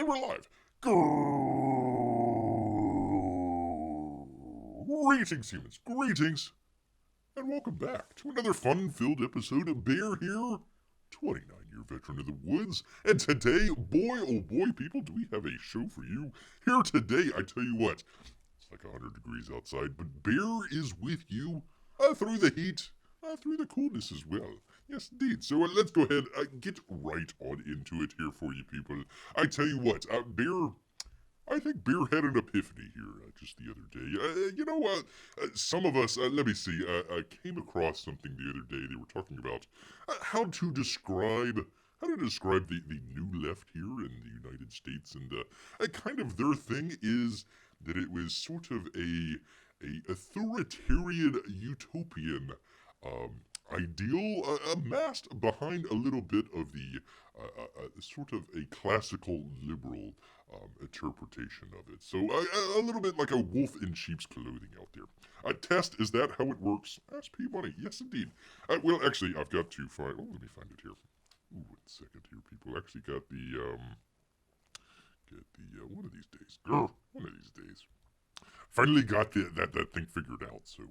And we're live. Greetings, humans. Greetings. And welcome back to another fun-filled episode of Bear here, 29-year veteran of the woods. And today, boy, oh boy, people, do we have a show for you. Here today, I tell you what, it's like 100 degrees outside, but Bear is with you through the heat, through the coolness as well. Yes, indeed. So let's go ahead get right on into it here for you people. I tell you what, I think Bear had an epiphany here just the other day. Some of us, let me see, came across something the other day. They were talking about how to describe the new left here in the United States, and kind of their thing is that it was sort of a authoritarian utopian ideal amassed behind a little bit of the sort of a classical liberal interpretation of it. So a little bit like a wolf in sheep's clothing out there. Test, is that how it works? Ask P Money. Yes, indeed. Well, actually, I've got to find. Oh, let me find it here. Ooh, 1 second here, people. Actually got the one of these days. Grr, one of these days. Finally got that thing figured out. So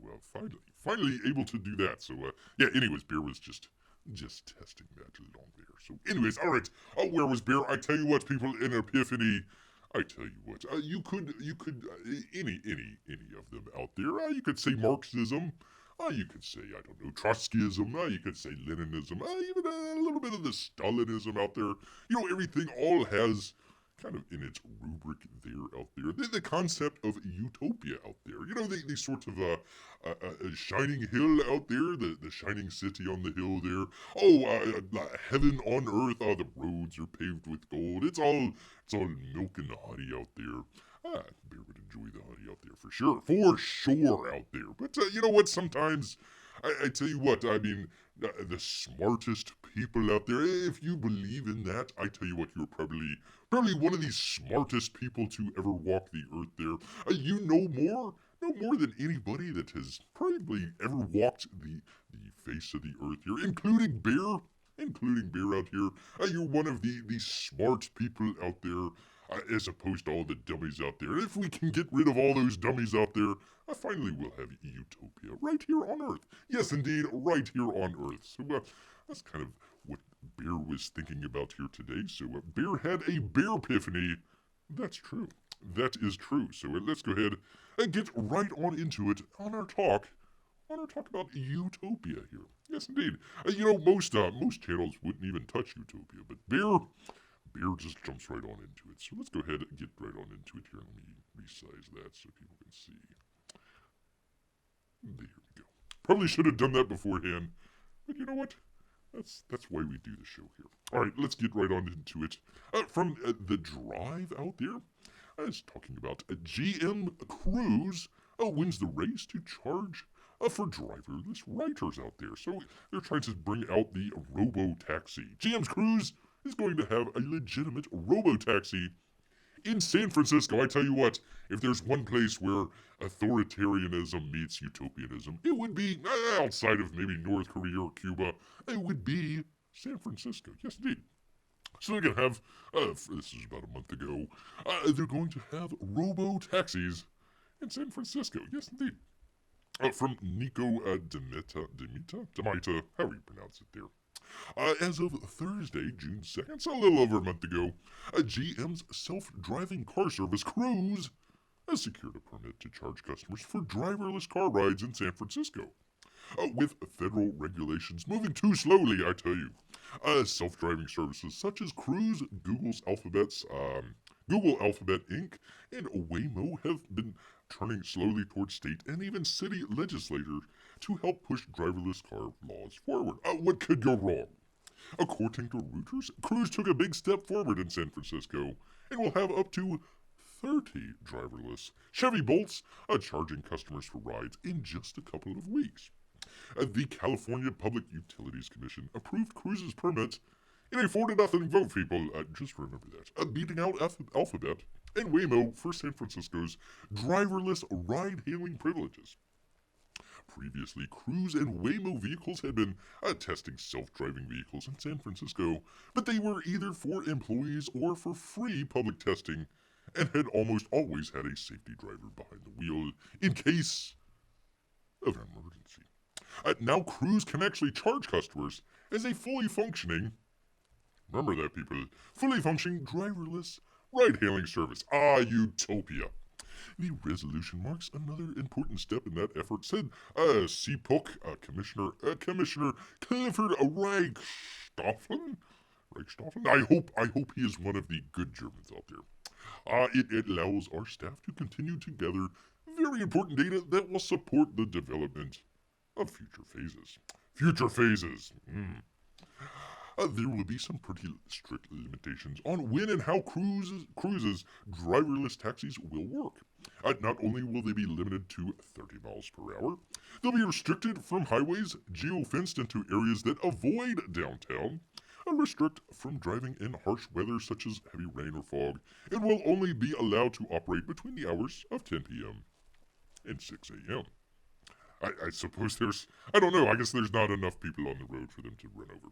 finally able to do that. So yeah. Anyways, Bear was just testing that along there. So anyways, all right. Where was Bear? I tell you what, people, in Epiphany. I tell you what. You could any of them out there. You could say Marxism. You could say, I don't know, Trotskyism. You could say Leninism. Even a little bit of the Stalinism out there. You know, everything all has kind of in its rubric there out there. The concept of utopia out there. You know, the sort of a shining hill out there, the shining city on the hill there. Oh, heaven on earth. The roads are paved with gold. It's all milk and honey out there. Bear would enjoy the honey out there for sure out there. But you know what? Sometimes I tell you what. I mean, the smartest people out there. If you believe in that, I tell you what, you're probably one of the smartest people to ever walk the earth. There, you know more than anybody that has probably ever walked the face of the earth here, including Bear. Including Bear out here. You're one of the smart people out there. As opposed to all the dummies out there. If we can get rid of all those dummies out there, finally we'll have utopia right here on Earth. Yes, indeed, right here on Earth. So that's kind of what Bear was thinking about here today. So Bear had a bear epiphany. That's true. That is true. So let's go ahead and get right on into it on our talk. About utopia here. Yes, indeed. You know, most channels wouldn't even touch utopia, but Bear just jumps right on into it. So let's go ahead and get right on into it here. Let me resize that so people can see. There we go. Probably should have done that beforehand, but you know what? That's why we do the show here. All right, let's get right on into it. From the drive out there, I was talking about GM Cruise wins the race to charge for driverless riders out there. So they're trying to bring out the robo-taxi. GM's Cruise is going to have a legitimate robo-taxi in San Francisco. I tell you what, if there's one place where authoritarianism meets utopianism, it would be outside of maybe North Korea or Cuba. It would be San Francisco. Yes, indeed. So they're going to have, this is about a month ago, they're going to have robo-taxis in San Francisco. Yes, indeed. From Nico Demita, how you pronounce it there. As of Thursday, June 2nd, so a little over a month ago, GM's self-driving car service Cruise has secured a permit to charge customers for driverless car rides in San Francisco. With federal regulations moving too slowly, I tell you. Self-driving services such as Cruise, Google Alphabet Inc., and Waymo have been turning slowly towards state and even city legislators to help push driverless car laws forward. What could go wrong? According to Reuters, Cruise took a big step forward in San Francisco and will have up to 30 driverless Chevy Bolts charging customers for rides in just a couple of weeks. The California Public Utilities Commission approved Cruise's permit in a 4-0 vote, people. Just remember that. Beating out Alphabet and Waymo for San Francisco's driverless ride-hailing privileges. Previously, Cruise and Waymo vehicles had been testing self-driving vehicles in San Francisco, but they were either for employees or for free public testing, and had almost always had a safety driver behind the wheel in case of an emergency. Now Cruise can actually charge customers as a fully functioning, remember that people, fully functioning driverless ride-hailing service. Utopia. The resolution marks another important step in that effort, said CPUC Commissioner Clifford Reichstoffen. I hope he is one of the good Germans out there. It allows our staff to continue to gather very important data that will support the development of future phases. Future phases. There will be some pretty strict limitations on when and how cruises driverless taxis will work. Not only will they be limited to 30 miles per hour, they'll be restricted from highways, geo-fenced into areas that avoid downtown, and restrict from driving in harsh weather such as heavy rain or fog, and will only be allowed to operate between the hours of 10 p.m. and 6 a.m. I suppose I don't know, I guess there's not enough people on the road for them to run over.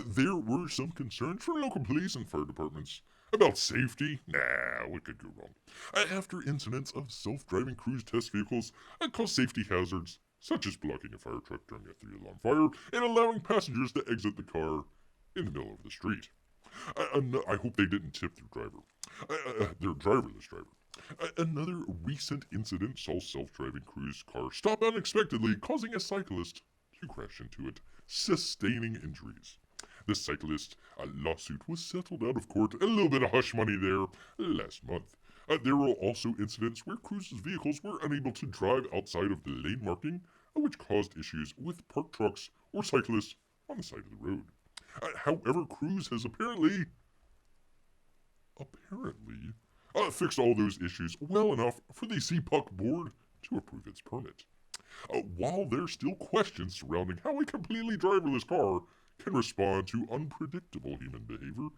There were some concerns from local police and fire departments about safety. What could go wrong? After incidents of self-driving cruise test vehicles cause safety hazards, such as blocking a fire truck during a 3-alarm fire and allowing passengers to exit the car in the middle of the street. I hope they didn't tip their driverless driver. Another recent incident saw self-driving cruise cars stop unexpectedly, causing a cyclist to crash into it, sustaining injuries. The cyclist lawsuit was settled out of court, a little bit of hush money there, last month. There were also incidents where cruises vehicles were unable to drive outside of the lane marking, which caused issues with parked trucks or cyclists on the side of the road. However, Cruise has apparently fixed all those issues well enough for the CPUC board to approve its permit. While there's still questions surrounding how a completely driverless car can respond to unpredictable human behavior,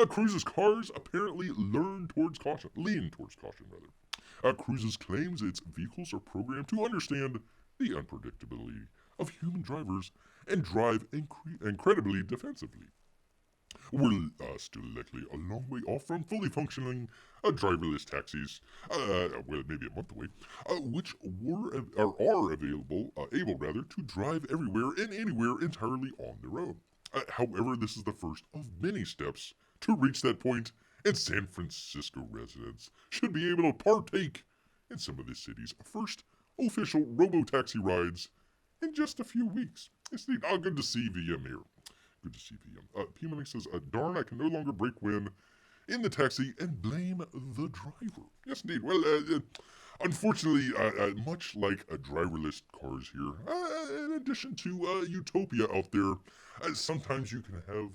Cruise's cars apparently lean towards caution. Cruises claims its vehicles are programmed to understand the unpredictability of human drivers and drive incredibly defensively. We're still likely a long way off from fully functioning driverless taxis, maybe a month away, which are able to drive everywhere and anywhere entirely on their own. However, this is the first of many steps to reach that point, and San Francisco residents should be able to partake in some of the city's first official robo-taxi rides in just a few weeks. It's neat. Good to see VM here. Good to see VM. P-Money says, darn, I can no longer break wind in the taxi and blame the driver. Yes, indeed. Well, unfortunately, much like driverless cars here, in addition to Utopia out there, sometimes you can have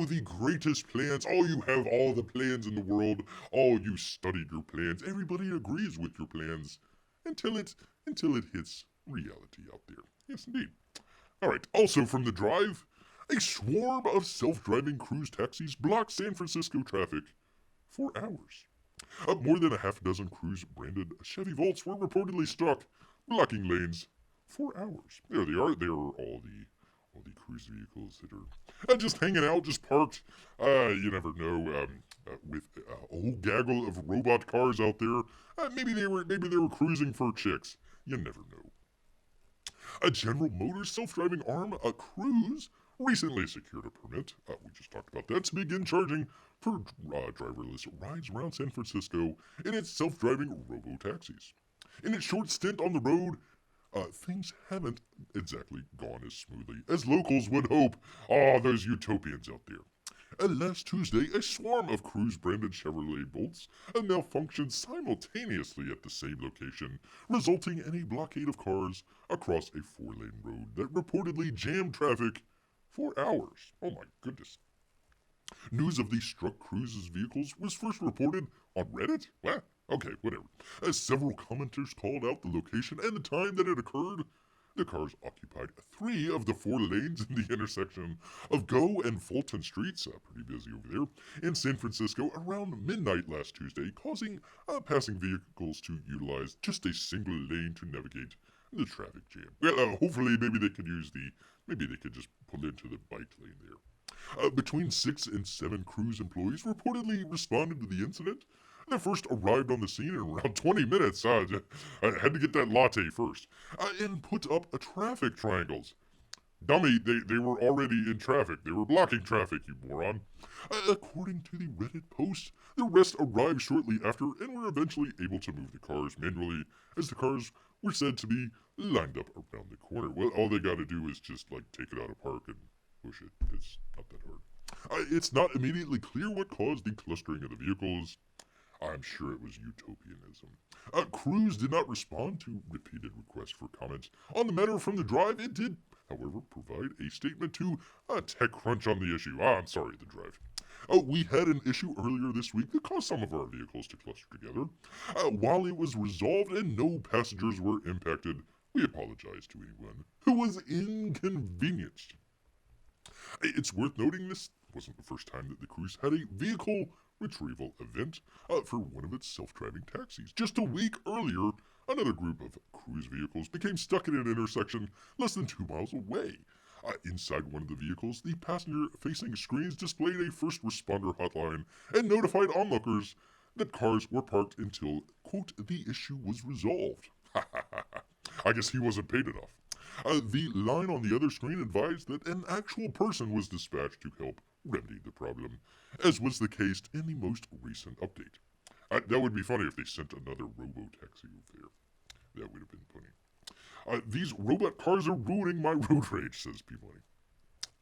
the greatest plans. You have all the plans in the world. You studied your plans. Everybody agrees with your plans until it hits reality out there. Yes, indeed. All right. Also from the drive, a swarm of self-driving cruise taxis blocked San Francisco traffic for hours. More than a half dozen cruise-branded Chevy Volts were reportedly stuck, blocking lanes for hours. There they are. There are all the cruise vehicles that are just hanging out, just parked. You never know. With a whole gaggle of robot cars out there, maybe they were cruising for chicks. You never know. A General Motors self-driving arm, Cruise, recently secured a permit, we just talked about that, to begin charging for driverless rides around San Francisco in its self-driving robo-taxis. In its short stint on the road, things haven't exactly gone as smoothly as locals would hope. Those utopians out there. Last Tuesday, a swarm of Cruise-branded Chevrolet Bolts malfunctioned simultaneously at the same location, resulting in a blockade of cars across a 4-lane road that reportedly jammed traffic for hours. Oh my goodness. News of these struck Cruise's vehicles was first reported on Reddit? What? Okay, whatever. As several commenters called out the location and the time that it occurred, the cars occupied 3 of the 4 lanes in the intersection of Go and Fulton Streets, pretty busy over there, in San Francisco around midnight last Tuesday, causing passing vehicles to utilize just a single lane to navigate the traffic jam. Well, hopefully maybe they could just pull into the bike lane there. Between 6 and 7 cruise employees reportedly responded to the incident. They first arrived on the scene in around 20 minutes. I had to get that latte first. And put up traffic triangles. Dummy, they were already in traffic. They were blocking traffic, you moron. According to the Reddit post, the rest arrived shortly after and were eventually able to move the cars manually, as the cars were said to be lined up around the corner. Well, all they gotta do is just, take it out of park and push it. It's not that hard. It's not immediately clear what caused the clustering of the vehicles. I'm sure it was utopianism. Cruise did not respond to repeated requests for comment on the matter from the drive. It did, however, provide a statement to TechCrunch on the issue. I'm sorry, the drive. We had an issue earlier this week that caused some of our vehicles to cluster together. While it was resolved and no passengers were impacted, we apologize to anyone who was inconvenienced. It's worth noting this wasn't the first time that the cruise had a vehicle retrieval event for one of its self-driving taxis. Just a week earlier, another group of cruise vehicles became stuck in an intersection less than 2 miles away. Inside one of the vehicles, the passenger-facing screens displayed a first responder hotline and notified onlookers that cars were parked until, quote, the issue was resolved. I guess he wasn't paid enough. The line on the other screen advised that an actual person was dispatched to help remedy the problem, as was the case in the most recent update. That would be funny if they sent another robo-taxi over there. That would have been funny. These robot cars are ruining my road rage, says P-Money.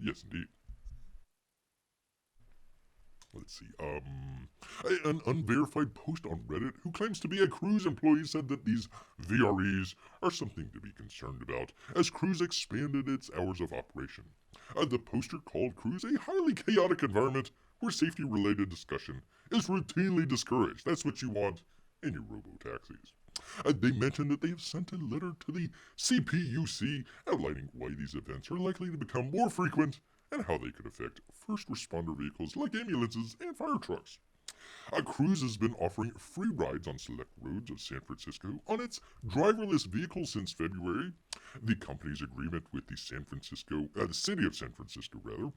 Yes, indeed. Let's see. An unverified post on Reddit who claims to be a Cruise employee said that these VREs are something to be concerned about as Cruise expanded its hours of operation. The poster called Cruise a highly chaotic environment where safety-related discussion is routinely discouraged. That's what you want in your robo-taxis. They mentioned that they have sent a letter to the CPUC outlining why these events are likely to become more frequent and how they could affect first responder vehicles like ambulances and fire trucks. Cruise has been offering free rides on select roads of San Francisco on its driverless vehicles since February. The company's agreement with the city of San Francisco,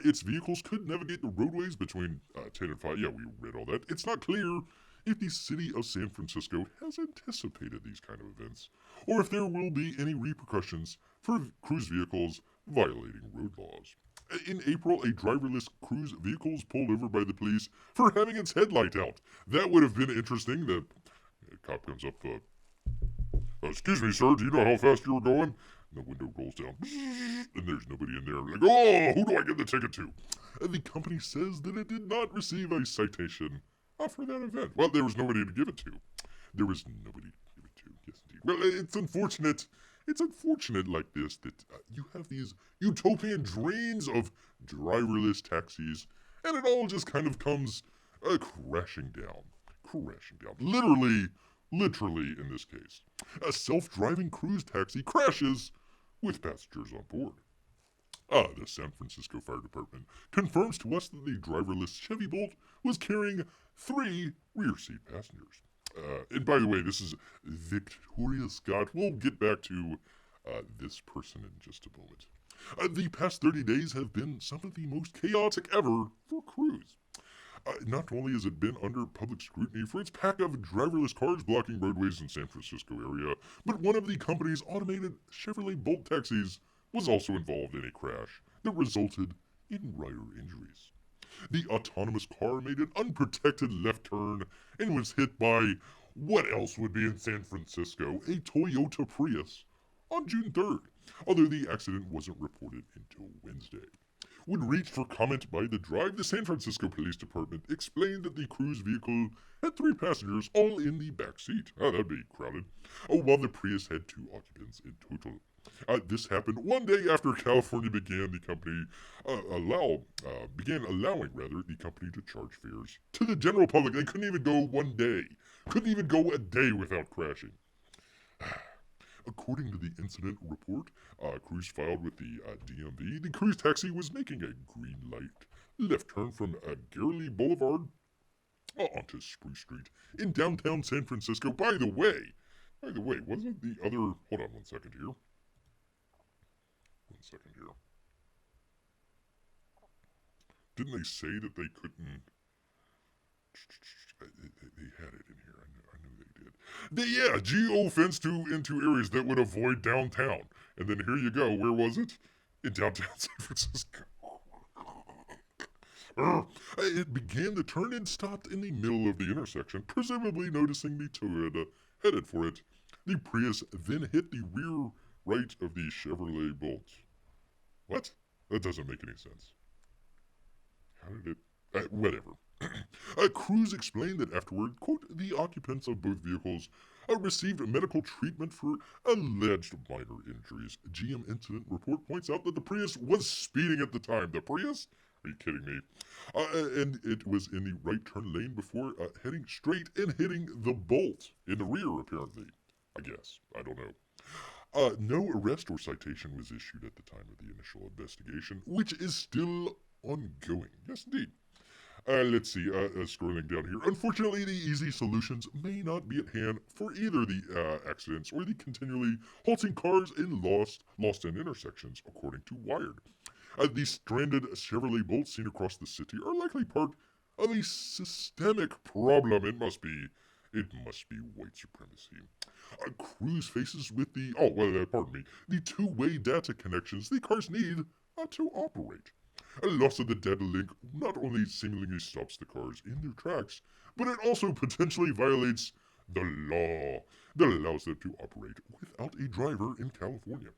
its vehicles could navigate the roadways between 10 and 5. Yeah, we read all that. It's not clear if the city of San Francisco has anticipated these kind of events, or if there will be any repercussions for Cruise vehicles violating road laws. In April, a driverless Cruise vehicle was pulled over by the police for having its headlight out. That would have been interesting. The cop comes up, excuse me, sir, do you know how fast you were going? And the window rolls down, and there's nobody in there. Like, oh, who do I give the ticket to? The company says that it did not receive a citation for that event. Well, there was nobody to give it to. There was nobody to give it to. Yes, indeed. Well, it's unfortunate. It's unfortunate like this that you have these utopian dreams of driverless taxis, and it all just kind of comes crashing down. Crashing down. Literally in this case. A self-driving Cruise taxi crashes with passengers on board. The San Francisco Fire Department confirms to us that the driverless Chevy Bolt was carrying 3 rear-seat passengers. And by the way, this is Victoria Scott. We'll get back to this person in just a moment. The past 30 days have been some of the most chaotic ever for Cruise. Not only has it been under public scrutiny for its pack of driverless cars blocking roadways in San Francisco area, but one of the company's automated Chevrolet Bolt taxis was also involved in a crash that resulted in rider injuries. The autonomous car made an unprotected left turn and was hit by what else would be in San Francisco, a Toyota Prius, on June 3rd, although the accident wasn't reported until Wednesday. When reached for comment by the drive, the San Francisco Police Department explained that the Cruise vehicle had 3 passengers, all in the back seat. That'd be crowded. While the Prius had 2 occupants in total. This happened one day after California began allowing the company to charge fares to the general public. They couldn't even go one day. Couldn't even go a day without crashing. According to the incident report, Cruise filed with the DMV, the Cruise taxi was making a green light left turn from Garrely Boulevard onto Spruce Street in downtown San Francisco. By the way, By the way, wasn't the other... Hold on 1 second here. 1 second here. Didn't they say that they couldn't... They had it in here. I knew they did. Yeah, geo-fence into areas that would avoid downtown. And then here you go. Where was it? In downtown San Francisco. It began to turn and stopped in the middle of the intersection, presumably noticing the Toyota headed for it. The Prius then hit the rear right of the Chevrolet Bolt. What? That doesn't make any sense. How did it... whatever. Cruz explained that afterward, quote, the occupants of both vehicles received medical treatment for alleged minor injuries. GM incident report points out that the Prius was speeding at the time. The Prius? Are you kidding me? And it was in the right turn lane before heading straight and hitting the Bolt in the rear, apparently. I guess. I don't know. No arrest or citation was issued at the time of the initial investigation, which is still ongoing. Yes, indeed. Let's see, scrolling down here. Unfortunately, the easy solutions may not be at hand for either the accidents or the continually halting cars in lost end intersections, according to Wired. The stranded Chevrolet Bolts seen across the city are likely part of a systemic problem. It must be white supremacy. Cruz faces with the, the two-way data connections the cars need to operate. A loss of the data link not only seemingly stops the cars in their tracks, but it also potentially violates the law that allows them to operate without a driver in California.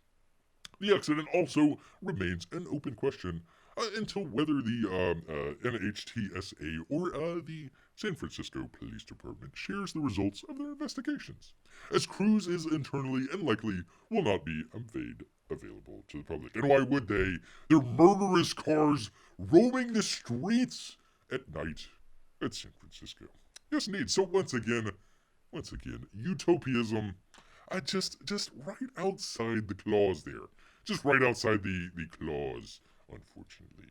The accident also remains an open question until whether the NHTSA or the San Francisco Police Department shares the results of their investigations, as Cruz is internally and likely will not be available to the public. And why would they? They're murderous cars roaming the streets at night at San Francisco. Yes, indeed. So once again, utopianism, just right outside the clause there. Just right outside the clause, unfortunately.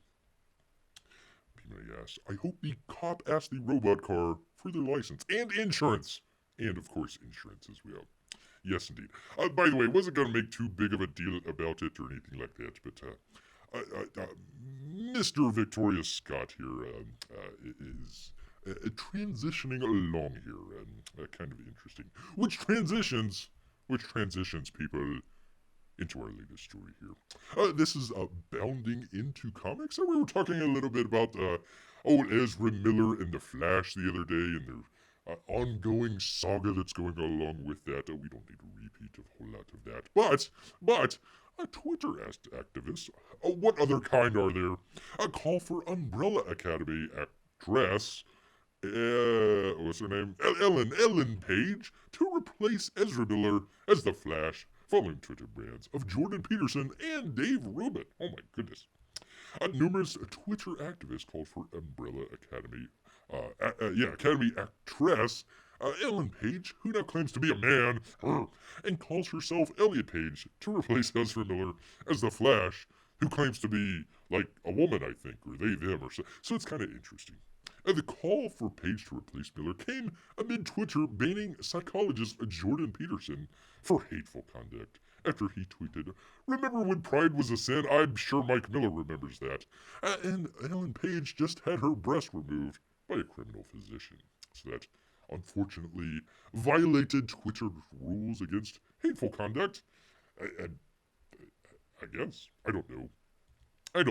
P. asks, I hope the cop asked the robot car for their license and insurance. And, of course, insurance as well. Yes, indeed. By the way, wasn't going to make too big of a deal about it or anything like that, but Mr. Victorious Scott here is transitioning along here, kind of interesting. Which transitions, people, into our latest story here. This is bounding into comics. We were talking a little bit about Ezra Miller and the Flash the other day, and their ongoing saga that's going along with that. We don't need a repeat of a whole lot of that. But Twitter activists, what other kind are there? A call for Umbrella Academy actress, what's her name? Ellen Page, to replace Ezra Miller as the Flash, following Twitter brands of Jordan Peterson and Dave Rubin. Oh my goodness. Numerous Twitter activists called for Umbrella Academy, Academy actress Ellen Page, who now claims to be a man, and calls herself Elliot Page, to replace Ezra Miller as the Flash, who claims to be like a woman, I think, or they, them, or so. So it's kind of interesting. The call for Page to replace Miller came amid Twitter banning psychologist Jordan Peterson for hateful conduct after he tweeted, remember when pride was a sin? I'm sure Mike Miller remembers that. And Ellen Page just had her breast removed by a criminal physician. So that, unfortunately, violated Twitter's rules against hateful conduct. I guess. I don't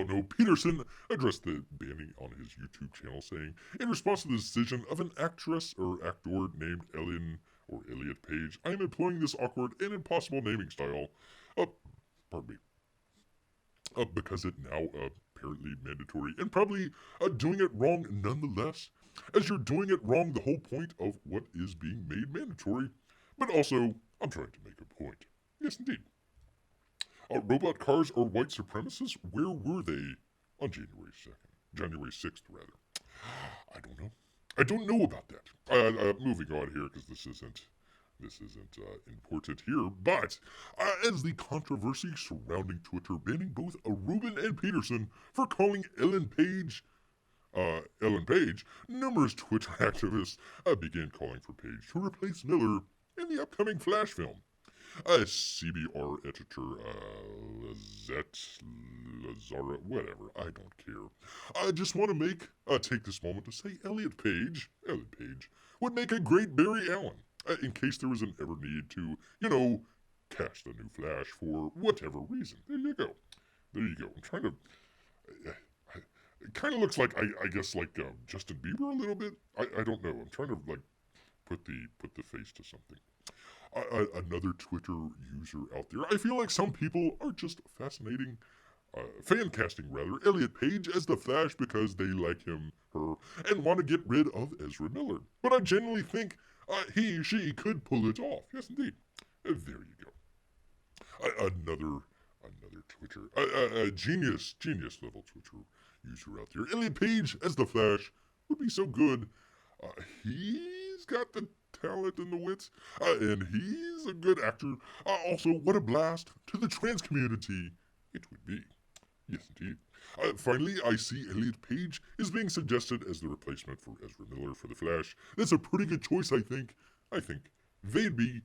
know. Peterson addressed the banning on his YouTube channel, saying, in response to the decision of an actress or actor named Ellen or Elliot Page, I am employing this awkward and impossible naming style, because it now apparently mandatory, and probably doing it wrong nonetheless, as you're doing it wrong the whole point of what is being made mandatory. But also, I'm trying to make a point. Yes, indeed. Robot cars are white supremacists? Where were they on January 6th, rather? I don't know. I don't know about that. Moving on here, because this isn't important here, but as the controversy surrounding Twitter banning both Rubin and Peterson for calling Ellen Page, numerous Twitter activists began calling for Page to replace Miller in the upcoming Flash film. CBR editor Lazara, whatever, I don't care. I just want to take this moment to say Elliot Page would make a great Barry Allen, in case there was an ever need to, cast a new Flash for whatever reason. There you go. I'm trying to. It kind of looks like I guess like Justin Bieber a little bit. I don't know. I'm trying to like put the face to something. Another Twitter user out there. I feel like some people are just fan casting Elliot Page as the Flash because they like him, her, and want to get rid of Ezra Miller. But I genuinely think she could pull it off. Yes, indeed. There you go. Another Twitter, genius level Twitter user out there. Elliot Page as the Flash would be so good. He's got the talent and the wits, and he's a good actor. Also, what a blast to the trans community it would be. Yes, indeed. Finally, I see Elliot Page is being suggested as the replacement for Ezra Miller for the Flash. That's a pretty good choice, I think. I think they'd be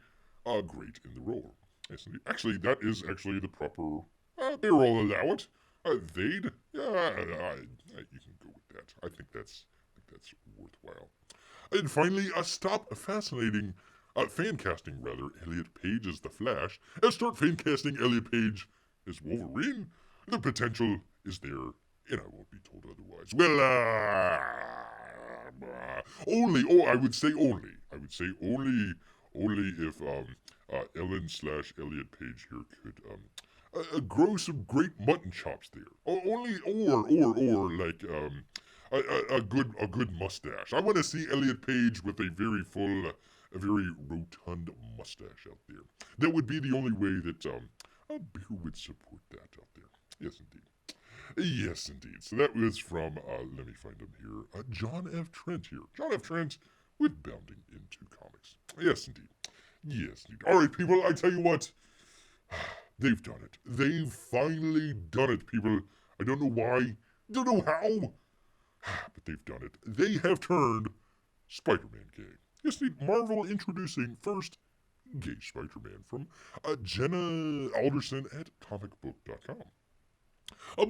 great in the role. Yes, indeed. Actually, that is actually the proper. They'll allow it. They'd. You can go with that. I think that's worthwhile. And finally, stop fan casting Elliot Page as the Flash, and start fan casting Elliot Page as Wolverine. The potential is there, and I won't be told otherwise. Well, I would say only if Ellen/Elliot Page here could grow some great mutton chops there. Or like a good mustache. I want to see Elliot Page with a very full, a very rotund mustache out there. That would be the only way that Beer would support that out there. Yes, indeed. Yes, indeed. So that was from, let me find him here, John F. Trent here. John F. Trent with Bounding Into Comics. Yes, indeed. Yes, indeed. All right, people, I tell you what. They've done it. They've finally done it, people. I don't know why. Don't know how. But they've done it. They have turned Spider-Man gay. Yes, indeed. Marvel introducing first Gay Spider-Man from Jenna Alderson at comicbook.com.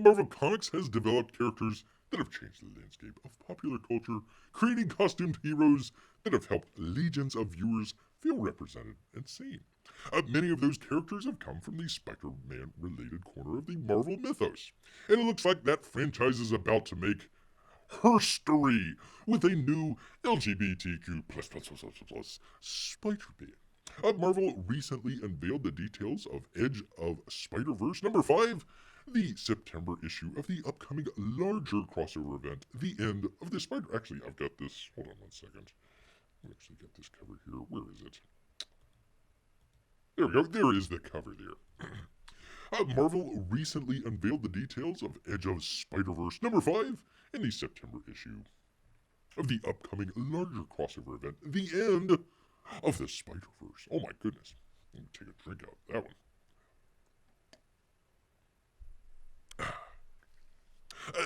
Marvel Comics has developed characters that have changed the landscape of popular culture, creating costumed heroes that have helped legions of viewers feel represented and seen. Many of those characters have come from the Spider-Man related corner of the Marvel mythos, and it looks like that franchise is about to make herstory with a new LGBTQ Spider-Man. Marvel recently unveiled the details of Edge of Spider-Verse number 5, the September issue of the upcoming larger crossover event, The End of the Spider... Actually, I've got this... Hold on one second. I've actually got this cover here. Where is it? There we go. There is the cover there. Marvel recently unveiled the details of Edge of Spider-Verse number 5 in the September issue of the upcoming larger crossover event, The End of the Spider-Verse. Oh my goodness. Let me take a drink out of that one.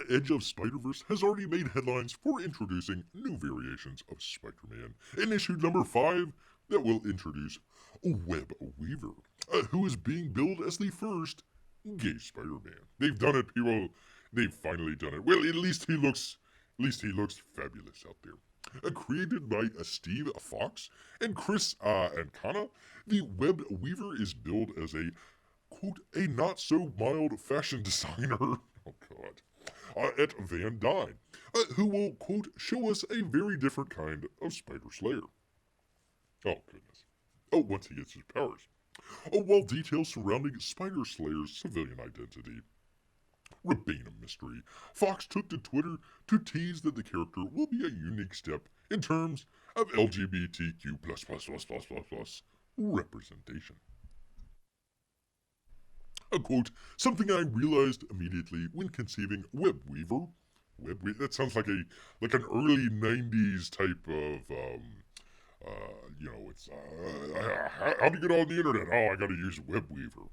Edge of Spider-Verse has already made headlines for introducing new variations of Spider-Man in issue number 5 that will introduce Web Weaver, who is being billed as the first gay Spider-Man. They've done it, people. They've finally done it. Well, at least he looks fabulous out there. Created by Steve Fox and Chris Ancona, the Web Weaver is billed as a, quote, a not-so-mild fashion designer, oh god, at Van Dyne, who will, quote, show us a very different kind of Spider Slayer. Oh, goodness. Oh, once he gets his powers. Oh, while details surrounding Spider Slayer's civilian identity remain a mystery, Fox took to Twitter to tease that the character will be a unique step in terms of LGBTQ+++ representation. A quote, something I realized immediately when conceiving Web Weaver. That sounds like an early 90s type of, it's, how do you get on the internet? Oh, I gotta use Web Weaver.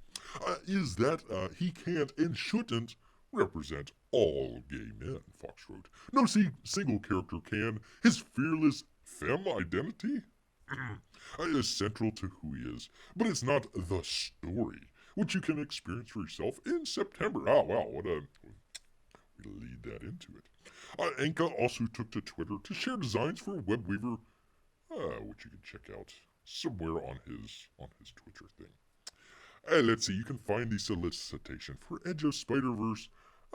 Is that he can't and shouldn't represent all gay men, Fox wrote. No single character can. His fearless femme identity? is central to who he is, but it's not the story, which you can experience for yourself in September. Oh, wow, what a way to lead that into it. Anka also took to Twitter to share designs for WebWeaver, which you can check out somewhere on his Twitter thing. Let's see, you can find the solicitation for Edge of Spider-Verse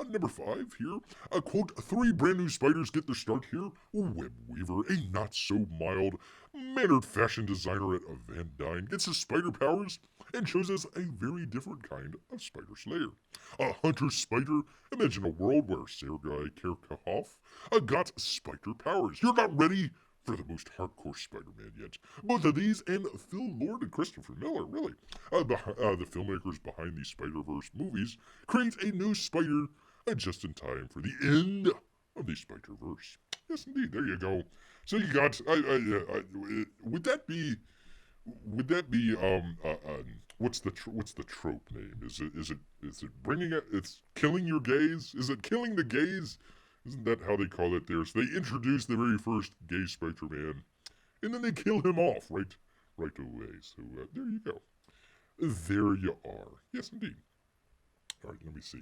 number 5 here. Quote, 3 brand new spiders get their start here. WebWeaver, a not-so-mild, mannered fashion designer at Van Dyne, gets his spider powers and shows us a very different kind of spider slayer. A hunter spider, imagine a world where Sergei Kirchhoff got spider powers. You're not ready for the most hardcore Spider-Man yet. Both of these and Phil Lord and Christopher Miller, really. The filmmakers behind the Spider-Verse movies create a new spider just in time for the end of the Spider-Verse. Yes, indeed. There you go. So you got. Would that be? What's the trope name? Is it bringing it? It's killing your gays? Is it killing the gays? Isn't that how they call it there? So they introduce the very first gay Spider-Man, and then they kill him off right away. So there you go. There you are. Yes, indeed. All right, let me see.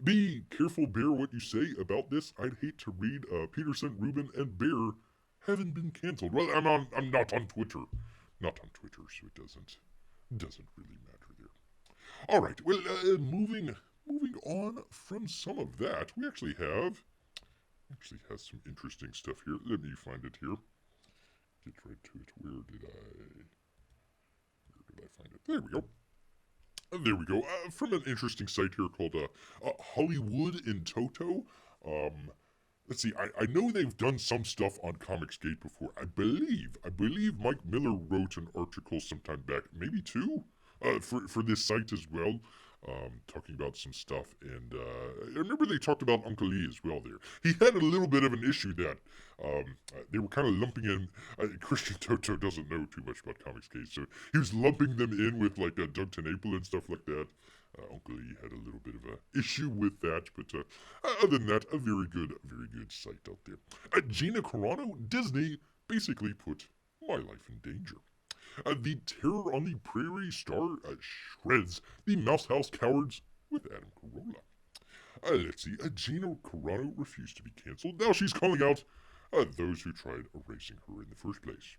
Be careful, Bear, what you say about this. I'd hate to read Peterson, Rubin, and Bear haven't been canceled. Well, I'm not on Twitter. Not on Twitter, so it doesn't really matter there. All right. Well, moving on from some of that, we actually have some interesting stuff here. Let me find it here. Get right to it. Where did I find it? There we go. There we go. From an interesting site here called Hollywood in Toto. Let's see. I know they've done some stuff on Comicsgate before. I believe Mike Miller wrote an article sometime back, maybe 2, for this site as well. Talking about some stuff, and I remember they talked about Uncle E as well there. He had a little bit of an issue that they were kind of lumping in, Christian Toto doesn't know too much about Comicsgate, so he was lumping them in with like Doug TenNapel and stuff like that. Uncle E had a little bit of a issue with that, but other than that, a very good site out there. Gina Carano, Disney basically put my life in danger. The Terror on the Prairie star shreds the Mouse House cowards with Adam Carolla. Let's see. Gina Carano refused to be canceled. Now she's calling out those who tried erasing her in the first place.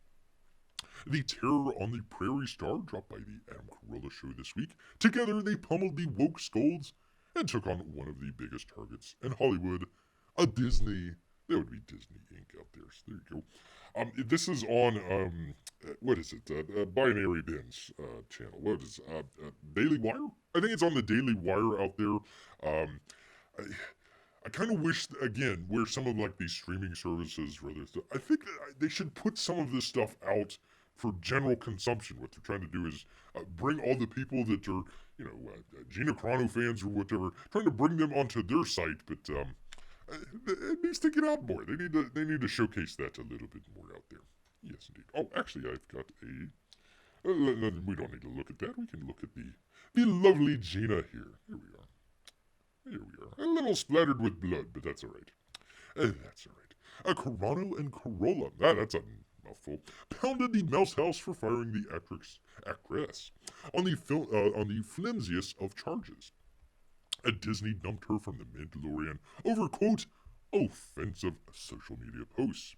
The Terror on the Prairie star dropped by the Adam Carolla show this week. Together, they pummeled the woke scolds and took on one of the biggest targets in Hollywood, a Disney. That would be Disney Inc. out there. So there you go. This is on, what is it? Binary Bins channel. What is Daily Wire? I think it's on the Daily Wire out there. I kind of wish, again, where some of like these streaming services, I think they should put some of this stuff out for general consumption. What they're trying to do is bring all the people that are, Gina Carano fans or whatever, trying to bring them onto their site, but it needs to get out more. They need to showcase that a little bit more out there. Yes, indeed. Oh, actually, I've got a. We don't need to look at that. We can look at the lovely Gina here. Here we are. Here we are. A little splattered with blood, but that's all right. That's all right. Carano and Carolla. That's a mouthful. Pounded the Mouse House for firing the actress on the flimsiest of charges. Disney dumped her from The Mandalorian over, quote, offensive social media posts.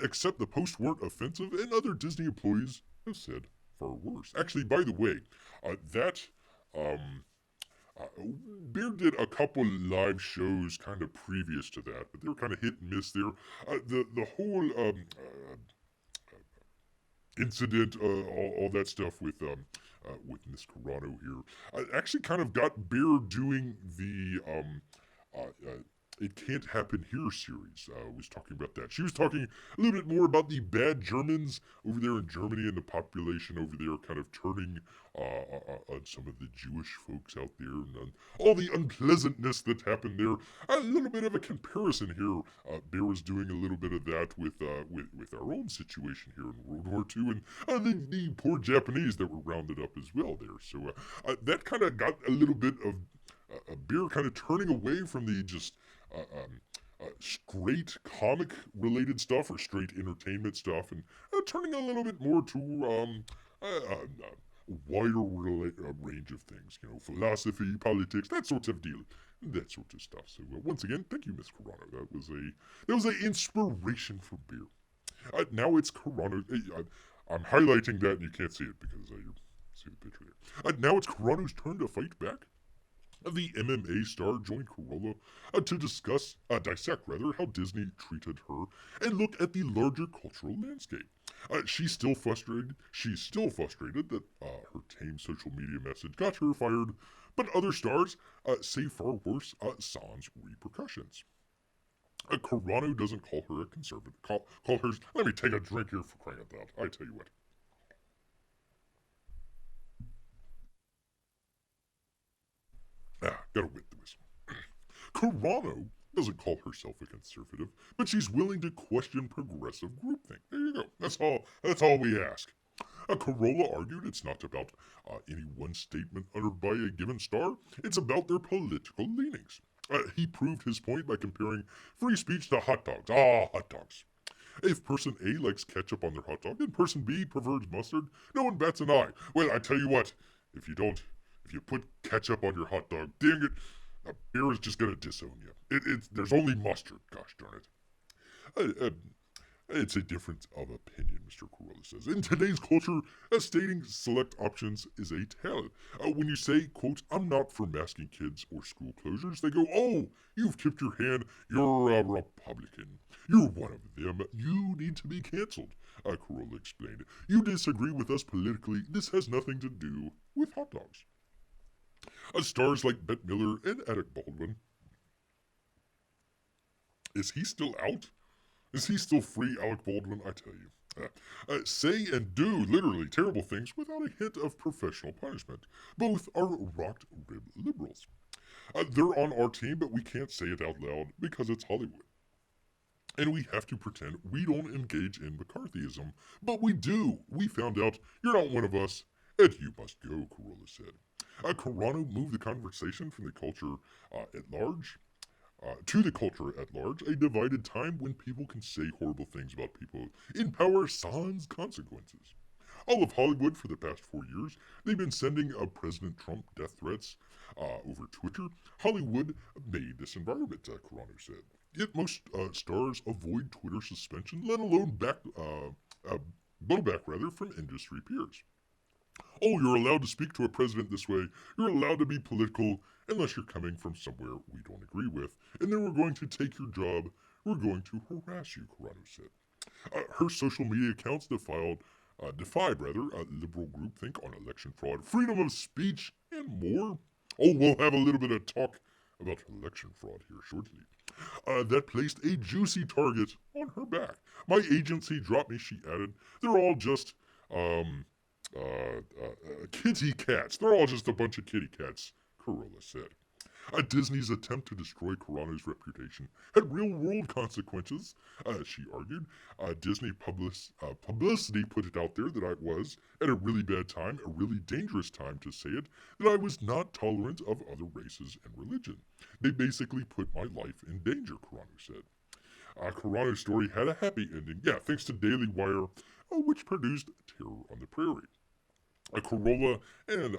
Except the posts weren't offensive, and other Disney employees have said far worse. Actually, by the way, Bear did a couple live shows kind of previous to that, but they were kind of hit and miss there. The whole incident, all that stuff with Miss Carano here, actually kind of got Bear doing the It Can't Happen Here series. Was talking about that. She was talking a little bit more about the bad Germans over there in Germany and the population over there kind of turning on some of the Jewish folks out there and all the unpleasantness that happened there. A little bit of a comparison here. Bear was doing a little bit of that with our own situation here in World War II and the poor Japanese that were rounded up as well there. So that kind of got a little bit of Bear kind of turning away from the just straight comic related stuff or straight entertainment stuff, and turning a little bit more to wider range of things, philosophy, politics, that sort of deal, that sort of stuff. So once again, thank you, Miss Corano. That was a inspiration for beer. Now it's Corano. I'm highlighting that, and you can't see it because you see the picture there. Now it's Corano's turn to fight back. The MMA star joined Corolla to dissect how Disney treated her and look at the larger cultural landscape. She's still frustrated. She's still frustrated that her tame social media message got her fired, but other stars say far worse sans repercussions. Carano doesn't call her a conservative. Call her. Let me take a drink here for crying out loud. I tell you what. Gotta wet the whistle. Carano doesn't call herself a conservative, but she's willing to question progressive groupthink. There you go. That's all we ask. Corolla argued it's not about any one statement uttered by a given star. It's about their political leanings. He proved his point by comparing free speech to hot dogs. Hot dogs. If person A likes ketchup on their hot dog and person B prefers mustard, no one bats an eye. Well, I tell you what, if you put ketchup on your hot dog, dang it, beer is just gonna disown you. There's only mustard, gosh darn it. It's a difference of opinion, Mr. Corolla says. In today's culture, stating select options is a talent. When you say, quote, I'm not for masking kids or school closures, they go, oh, you've tipped your hand, you're a Republican. You're one of them. You need to be canceled, Corolla explained. You disagree with us politically. This has nothing to do with hot dogs. Stars like Bette Miller and Alec Baldwin. Is he still out? Is he still free, Alec Baldwin? I tell you. Say and do literally terrible things without a hint of professional punishment. Both are rocked rib liberals. They're on our team, but we can't say it out loud because it's Hollywood. And we have to pretend we don't engage in McCarthyism. But we do. We found out you're not one of us, and you must go, Corolla said. Carano moved the conversation from the culture at large to the culture at large, a divided time when people can say horrible things about people in power sans consequences. All of Hollywood for the past 4 years, they've been sending President Trump death threats over Twitter. Hollywood made this environment, Carano said. Yet most stars avoid Twitter suspension, let alone blowback from industry peers. Oh, you're allowed to speak to a president this way. You're allowed to be political unless you're coming from somewhere we don't agree with. And then we're going to take your job. We're going to harass you, Carano said. Her social media accounts defied liberal groupthink on election fraud, freedom of speech, and more. Oh, we'll have a little bit of talk about election fraud here shortly. That placed a juicy target on her back. My agency dropped me, she added. They're all just, kitty cats. They're all just a bunch of kitty cats, Corolla said. Disney's attempt to destroy Carano's reputation had real-world consequences, she argued. Disney publicity put it out there that I was, at a really bad time, a really dangerous time to say it, that I was not tolerant of other races and religion. They basically put my life in danger, Carano said. Carano's story had a happy ending, thanks to Daily Wire, which produced Terror on the Prairie. Corolla and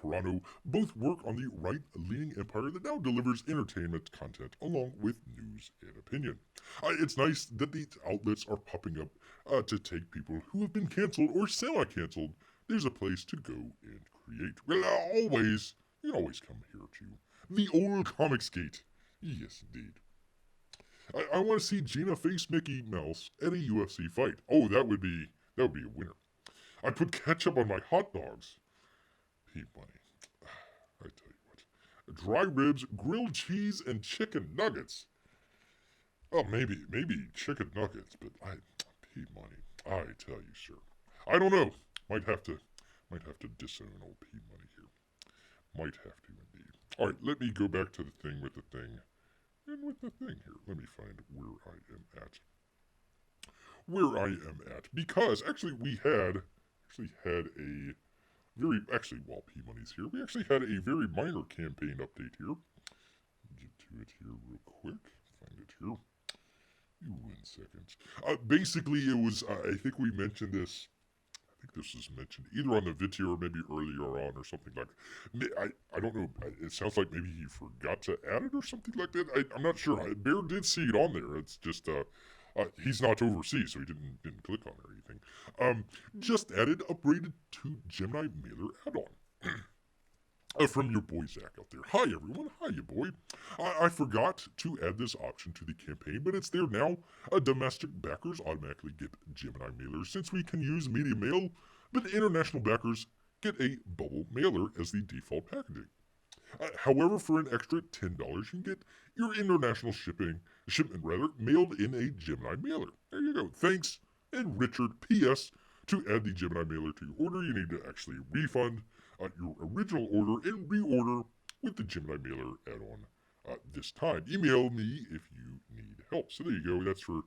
Carano both work on the right-leaning empire that now delivers entertainment content along with news and opinion. It's nice that these outlets are popping up to take people who have been canceled or semi-canceled. There's a place to go and create. Well, you can always come here to the old Comics Gate. Yes, indeed. I want to see Gina face Mickey Mouse at a UFC fight. Oh, that would be a winner. I put ketchup on my hot dogs. Pete Money. I tell you what. Dry ribs, grilled cheese, and chicken nuggets. Oh, maybe chicken nuggets, but Pete Money. I tell you, sir. I don't know. Might have to disown old Pete Money here. Might have to indeed. All right, let me go back to the thing with the thing. And with the thing here, let me find where I am at. Because actually we had a while P Money's here, we actually had a very minor campaign update here. Get to it here real quick. find it here. You 1 second. Basically, it was, I think we mentioned this. I think this was mentioned either on the video or maybe earlier on or something like that. I don't know. It sounds like maybe he forgot to add it or something like that. I'm not sure. Bear did see it on there. It's just, he's not overseas, so he didn't click on it or anything. Just added upgraded to Gemini Mailer add-on. From your boy Zach out there. Hi everyone, hi you boy. I forgot to add this option to the campaign, but it's there now. Domestic backers automatically get Gemini mailers since we can use media mail, but international backers get a bubble mailer as the default packaging. However, for an extra $10, you can get your international shipment mailed in a Gemini mailer. There you go. Thanks. And Richard, P.S. To add the Gemini mailer to your order, you need to actually refund your original order and reorder with the Gemini mailer add-on this time. Email me if you need help. So there you go. That's for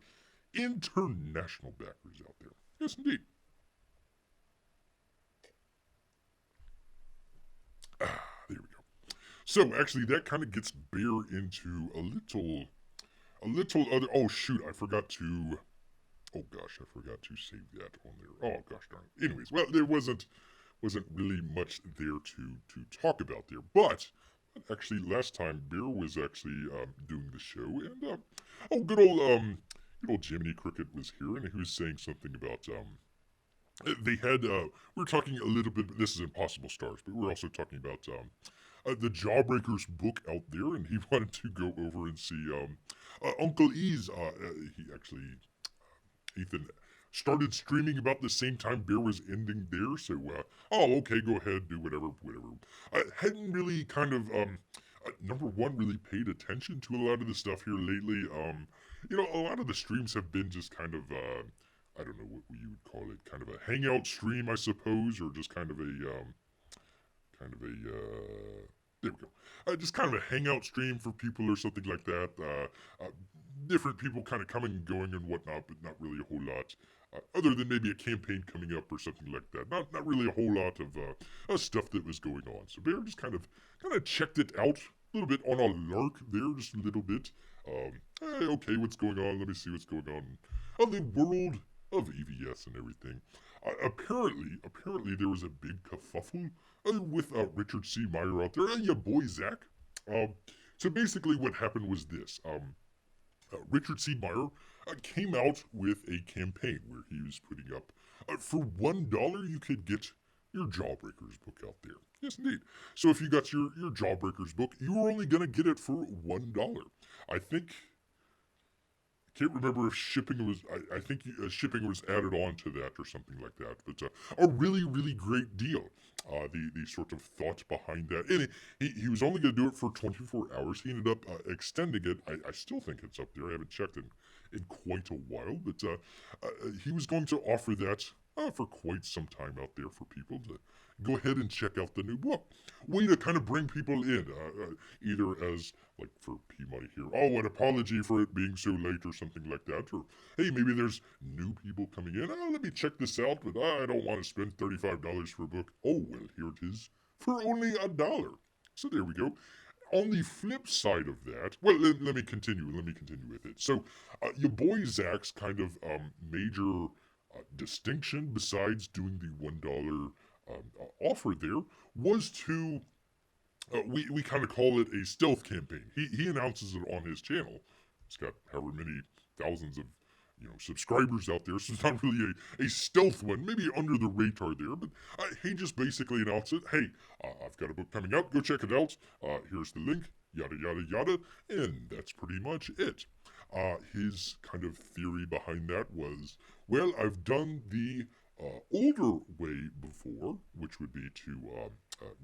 international backers out there. Yes, indeed. There we go. So actually, that kind of gets Bear into a little other. Oh shoot, I forgot to. Oh gosh, I forgot to save that on there. Oh gosh darn it. Anyways, well, there wasn't really much there to talk about there. But actually, last time Bear was actually doing the show, and good old Jiminy Cricket was here, and he was saying something about they had we were talking a little bit. This is Impossible Stars, but we were also talking about the Jawbreakers book out there, and he wanted to go over and see Uncle E's. He actually Ethan started streaming about the same time Bear was ending there. So, oh, okay, go ahead, do whatever. I hadn't really kind of, number one, really paid attention to a lot of the stuff here lately. A lot of the streams have been just kind of, I don't know what you would call it, kind of a hangout stream, I suppose, or just kind of a, there we go. Just kind of a hangout stream for people or something like that. Different people kind of coming and going and whatnot, but not really a whole lot. Other than maybe a campaign coming up or something like that. Not really a whole lot of stuff that was going on. So Bear just kind of checked it out a little bit on a lark there, just a little bit. Hey, okay, what's going on? Let me see what's going on the world of EVS and everything. Apparently there was a big kerfuffle with Richard C. Meyer out there, and your boy Zach. So basically, what happened was this: Richard C. Meyer came out with a campaign where he was putting up for $1 you could get your Jawbreakers book out there. Yes, indeed. So if you got your Jawbreakers book, you were only going to get it for $1. I think. Can't remember if shipping was. I think shipping was added on to that or something like that. But a really, really great deal. The sort of thought behind that. And he was only going to do it for 24 hours. He ended up extending it. I still think it's up there. I haven't checked in quite a while. But he was going to offer that for quite some time out there for people to go ahead and check out the new book. Way to kind of bring people in, either as, like for P-Money here, oh, an apology for it being so late or something like that, or hey, maybe there's new people coming in, oh, let me check this out, but I don't want to spend $35 for a book. Oh, well, here it is for only $1. So there we go. On the flip side of that, well, let me continue with it. So, your boy Zach's kind of major distinction, besides doing the $1 offer there, was to we kind of call it a stealth campaign. He announces it on his channel. He's got however many thousands of subscribers out there, so it's not really a stealth one. Maybe under the radar there, but he just basically announced it. Hey, I've got a book coming out. Go check it out. Here's the link. Yada yada yada, and that's pretty much it. His kind of theory behind that was, well, I've done the older way before, which would be to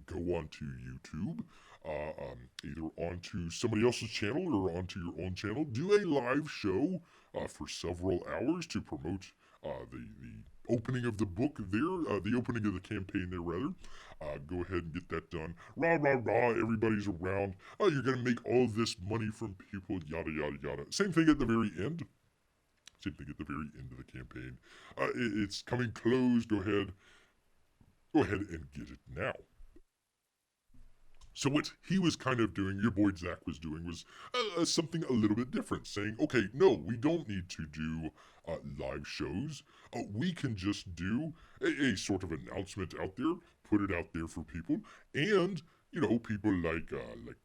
go onto YouTube, either onto somebody else's channel or onto your own channel, do a live show for several hours to promote the opening of the book there, the opening of the campaign there, rather. Go ahead and get that done. Rah, rah, rah, everybody's around. You're going to make all this money from people, yada, yada, yada. Same thing at the very end. Same thing at the very end of the campaign. It's coming close. Go ahead and get it now. So what he was kind of doing, your boy Zach was doing, was something a little bit different, saying, okay, no, we don't need to do live shows. We can just do a sort of announcement out there, put it out there for people, and people like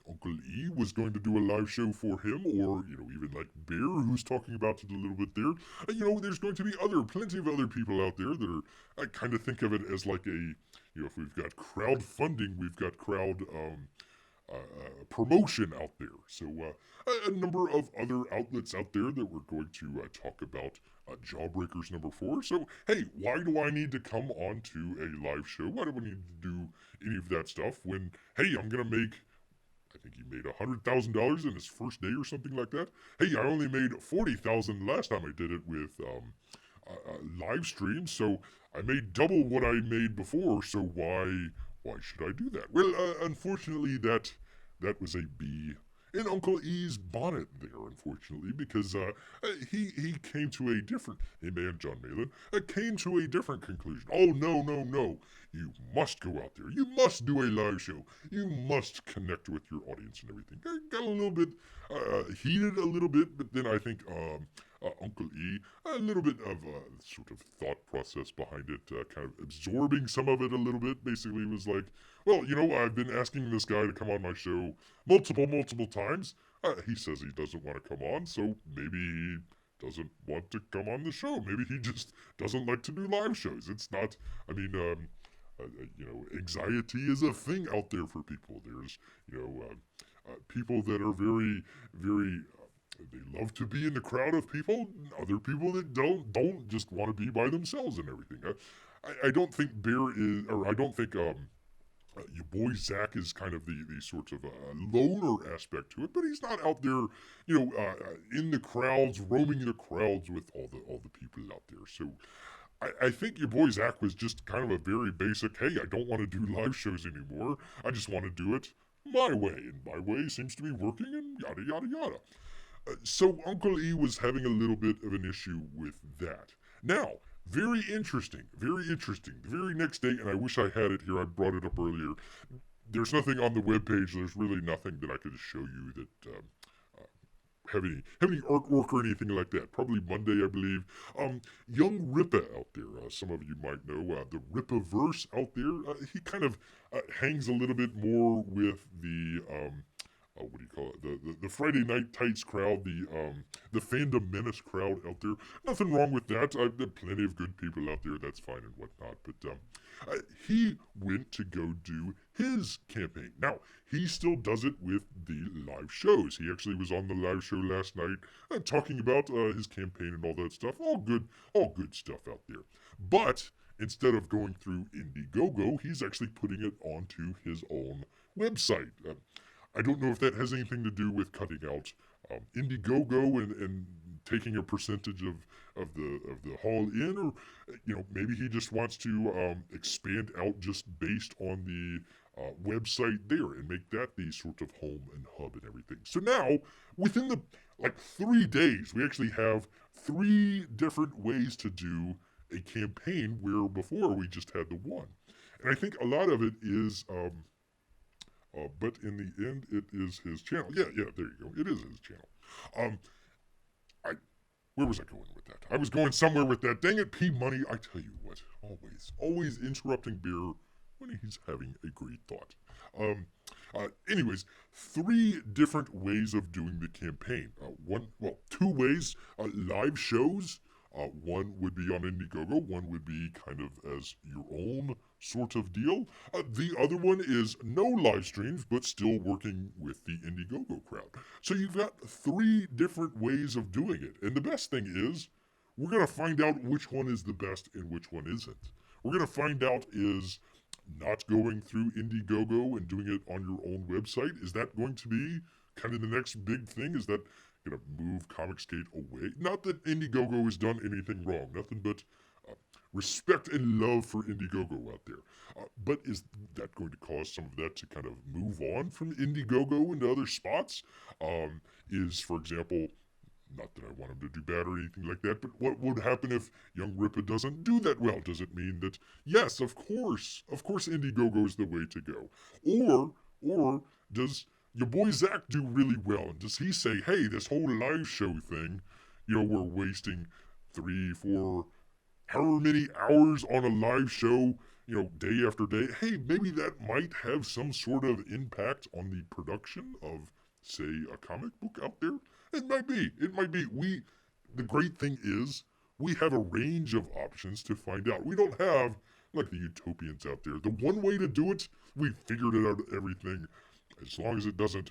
Uncle E was going to do a live show for him, or even like Bear, who's talking about it a little bit there. There's going to be plenty of other people out there that are. I kind of think of it as like a if we've got crowdfunding, we've got crowd promotion out there. So a number of other outlets out there that we're going to talk about Jawbreakers number 4. So hey, why do I need to come on to a live show? Why do I need to do any of that stuff when hey, I'm gonna make I think he made $100,000 in his first day or something like that. Hey, I only made $40,000 last time I did it with live stream, so I made double what I made before. So why should I do that? Well, unfortunately, that was a bee in Uncle E's bonnet there, unfortunately, because he came to a different, a man, John Malin, came to a different conclusion. Oh, no, no, no. You must go out there. You must do a live show. You must connect with your audience and everything. I got a little bit heated a little bit, but then I think Uncle E, a little bit of sort of thought process behind it, kind of absorbing some of it a little bit, basically was like, well, I've been asking this guy to come on my show multiple times. He says he doesn't want to come on, so maybe he doesn't want to come on the show. Maybe he just doesn't like to do live shows. It's not, I mean, anxiety is a thing out there for people. There's, people that are very, very they love to be in the crowd of people. Other people that don't just want to be by themselves and everything. I don't think Bear is, or I don't think your boy Zach is kind of the sort of loner aspect to it, but he's not out there, in the crowds, roaming the crowds with all the people out there. So I think your boy Zach was just kind of a very basic, hey, I don't want to do live shows anymore. I just want to do it my way, and my way seems to be working, and yada yada yada. So Uncle E was having a little bit of an issue with that. Now, very interesting, very interesting. The very next day, and I wish I had it here, I brought it up earlier. There's nothing on the webpage, there's really nothing that I could show you that have any artwork or anything like that. Probably Monday, I believe. Young Rippa out there, some of you might know, the Rippaverse out there. He kind of hangs a little bit more with the what do you call it? The Friday Night Tights crowd, the Fandom Menace crowd out there. Nothing wrong with that. There are plenty of good people out there. That's fine and whatnot. But he went to go do his campaign. Now, he still does it with the live shows. He actually was on the live show last night talking about his campaign and all that stuff. All good stuff out there. But instead of going through Indiegogo, he's actually putting it onto his own website. I don't know if that has anything to do with cutting out Indiegogo and taking a percentage of the haul in, or maybe he just wants to expand out just based on the website there and make that the sort of home and hub and everything. So now, within the 3 days, we actually have 3 different ways to do a campaign, where before we just had the one. And I think a lot of it is but in the end, it is his channel. Yeah, there you go. It is his channel. Where was I going with that? I was going somewhere with that. Dang it, P Money. I tell you what, always interrupting Bear when he's having a great thought. Anyways, 3 different ways of doing the campaign. 2 ways. Live shows. One would be on Indiegogo. One would be kind of as your own sort of deal. The other one is no live streams, but still working with the Indiegogo crowd. So you've got 3 different ways of doing it. And the best thing is, we're going to find out which one is the best and which one isn't. We're going to find out is not going through Indiegogo and doing it on your own website. Is that going to be kind of the next big thing? Is that going to move Comicsgate away? Not that Indiegogo has done anything wrong. Nothing but respect and love for Indiegogo out there. But is that going to cause some of that to kind of move on from Indiegogo into other spots? Is, for example, not that I want him to do bad or anything like that, but what would happen if Young Rippa doesn't do that well? Does it mean that, yes, of course Indiegogo is the way to go? Or Or does your boy Zach do really well? And does he say, hey, this whole live show thing, we're wasting 3, 4, however many hours on a live show, day after day. Hey, maybe that might have some sort of impact on the production of, say, a comic book out there. It might be. It might be. The great thing is, we have a range of options to find out. We don't have, like the utopians out there, the one way to do it. We've figured it out, everything. As long as it doesn't,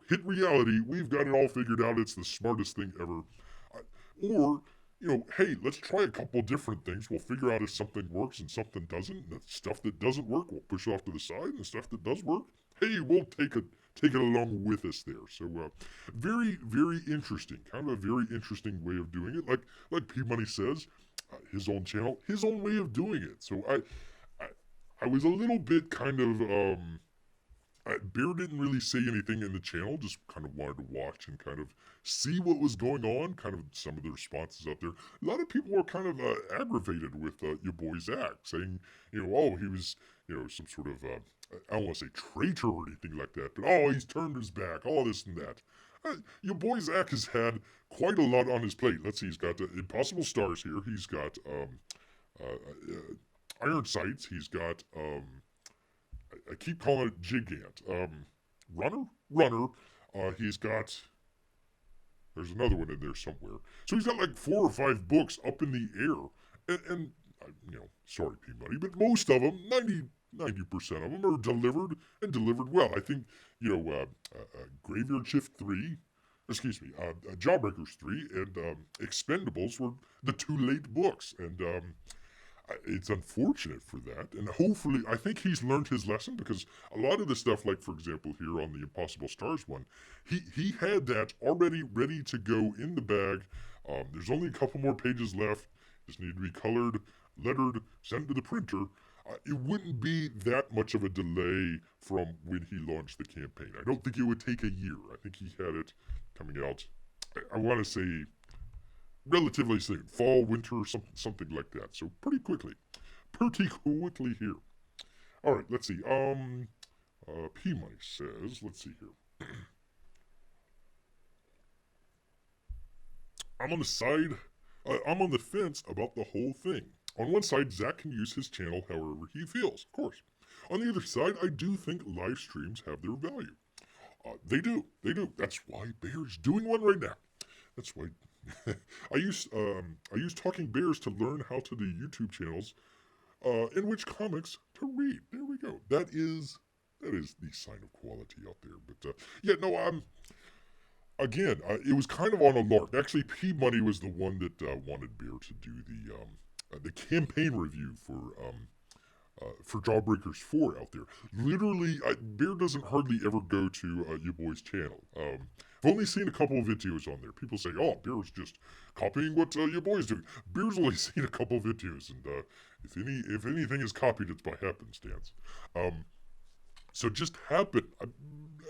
hit reality, we've got it all figured out. It's the smartest thing ever. Or, hey, let's try a couple different things. We'll figure out if something works and something doesn't. And the stuff that doesn't work, we'll push it off to the side. And the stuff that does work, hey, we'll take it along with us there. So, very, very interesting. Kind of a very interesting way of doing it. Like P Money says, his own channel, his own way of doing it. So I was a little bit kind of Bear didn't really say anything in the channel, just kind of wanted to watch and kind of see what was going on, kind of some of the responses out there. A lot of people were kind of aggravated with your boy Zach, saying, oh, he was, some sort of, I don't want to say traitor or anything like that, but oh, he's turned his back, all this and that. Your boy Zach has had quite a lot on his plate. Let's see, he's got Impossible Stars here. He's got Iron Sights. He's got I keep calling it Gigant. Runner. He's got. There's another one in there somewhere. So he's got like 4 or 5 books up in the air, and sorry, P Money, but most of them, 90% of them, are delivered and delivered well. I think Graveyard Shift 3. Excuse me, Jawbreakers 3 and Expendables were the 2 late books, and it's unfortunate for that, and hopefully, I think he's learned his lesson, because a lot of the stuff, like for example here on the Impossible Stars one, he had that already ready to go in the bag. There's only a couple more pages left, just need to be colored, lettered, sent to the printer. It wouldn't be that much of a delay from when he launched the campaign. I don't think it would take a year. I think he had it coming out, I want to say, relatively soon, fall, winter, something like that. So pretty quickly here. All right, let's see. P Money says, let's see here. I'm on the fence about the whole thing. On one side, Zach can use his channel however he feels, of course. On the other side, I do think live streams have their value. They do. That's why Bear's doing one right now. That's why. I use Talking Bears to learn how to do YouTube channels in which comics to read. There we go. That is the sign of quality out there. But again, it was kind of on a lark. Actually, P Money was the one that wanted Bear to do the campaign review for Jawbreakers 4 out there. Literally, Bear doesn't hardly ever go to your boy's channel. I've only seen a couple of videos on there. People say, oh, Bear's just copying what your boy's doing. Bear's only seen a couple of videos, and if anything is copied, it's by happenstance. So just happened,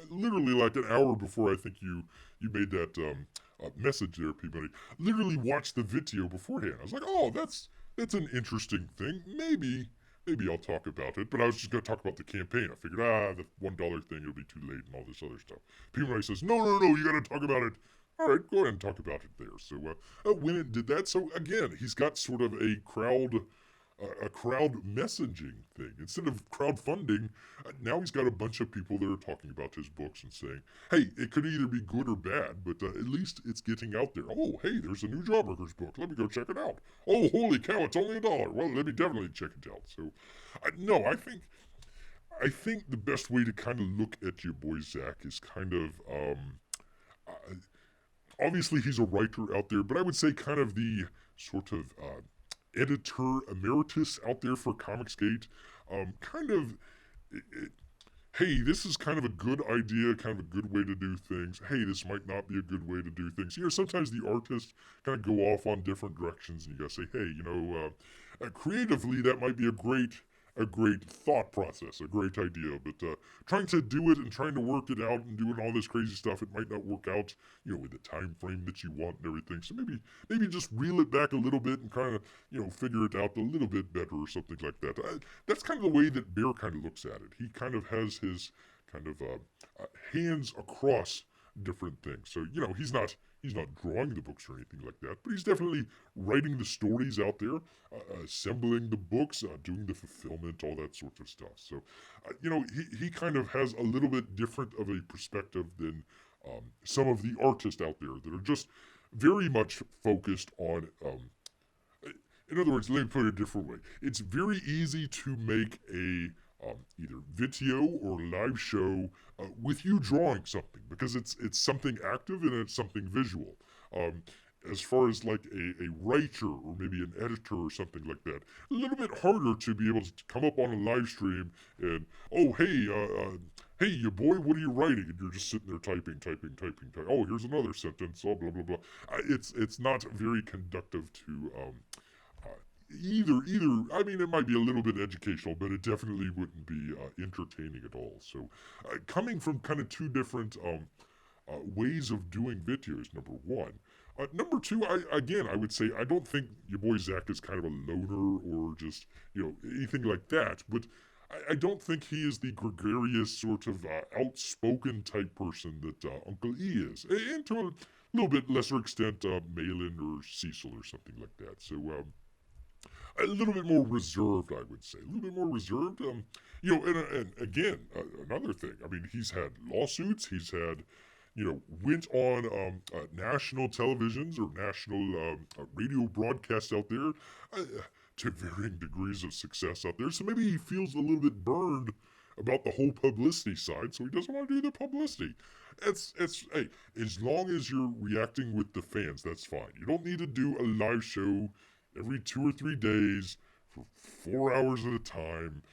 literally like an hour before I think you made that message there, P-Buddy, literally watched the video beforehand. I was like, oh, that's an interesting thing. Maybe I'll talk about it, but I was just going to talk about the campaign. I figured, the $1 thing, it'll be too late and all this other stuff. P-Money says, no, you got to talk about it. All right, go ahead and talk about it there. So when it did that, so again, he's got sort of a crowd messaging thing. Instead of crowdfunding, now he's got a bunch of people that are talking about his books and saying, hey, it could either be good or bad, but at least it's getting out there. Oh, hey, there's a new Jawbreakers book. Let me go check it out. Oh, holy cow, it's only $1. Well, let me definitely check it out. So, I think the best way to kind of look at your boy Zach is kind of, obviously he's a writer out there, but I would say kind of the sort of editor emeritus out there for Comicsgate. Hey, this is kind of a good idea, kind of a good way to do things. Hey, this might not be a good way to do things. Sometimes the artists kind of go off on different directions, and you gotta say, hey, creatively that might be a great thought process, a great idea, but trying to do it and trying to work it out and doing all this crazy stuff, it might not work out, with the time frame that you want and everything. So maybe just reel it back a little bit and kind of, figure it out a little bit better or something like that. That's kind of the way that Bear kind of looks at it. He kind of has his kind of hands across different things. So he's not drawing the books or anything like that, but he's definitely writing the stories out there, assembling the books, doing the fulfillment, all that sort of stuff. So he kind of has a little bit different of a perspective than some of the artists out there that are just very much focused on. In other words, let me put it a different way. It's very easy to make a either video or live show with you drawing something because it's something active and it's something visual. As far as like a writer or maybe an editor or something like that, a little bit harder to be able to come up on a live stream and, oh, hey, you boy, what are you writing? And you're just sitting there typing. Oh, here's another sentence, oh, blah, blah, blah. It's not very conductive to either. I mean, it might be a little bit educational, but it definitely wouldn't be entertaining at all. So coming from kind of two different ways of doing videos, number one. Number two, I would say I don't think your boy Zach is kind of a loner or just anything like that, but I don't think he is the gregarious sort of outspoken type person that Uncle E is, and to a little bit lesser extent Malin or Cecil or something like that. So a little bit more reserved, I would say. A little bit more reserved. And again, another thing. I mean, he's had lawsuits. He's had, went on national televisions or national radio broadcasts out there to varying degrees of success out there. So maybe he feels a little bit burned about the whole publicity side, so he doesn't want to do the publicity. Hey, as long as you're reacting with the fans, that's fine. You don't need to do a live show every 2 or 3 days for 4 hours at a time,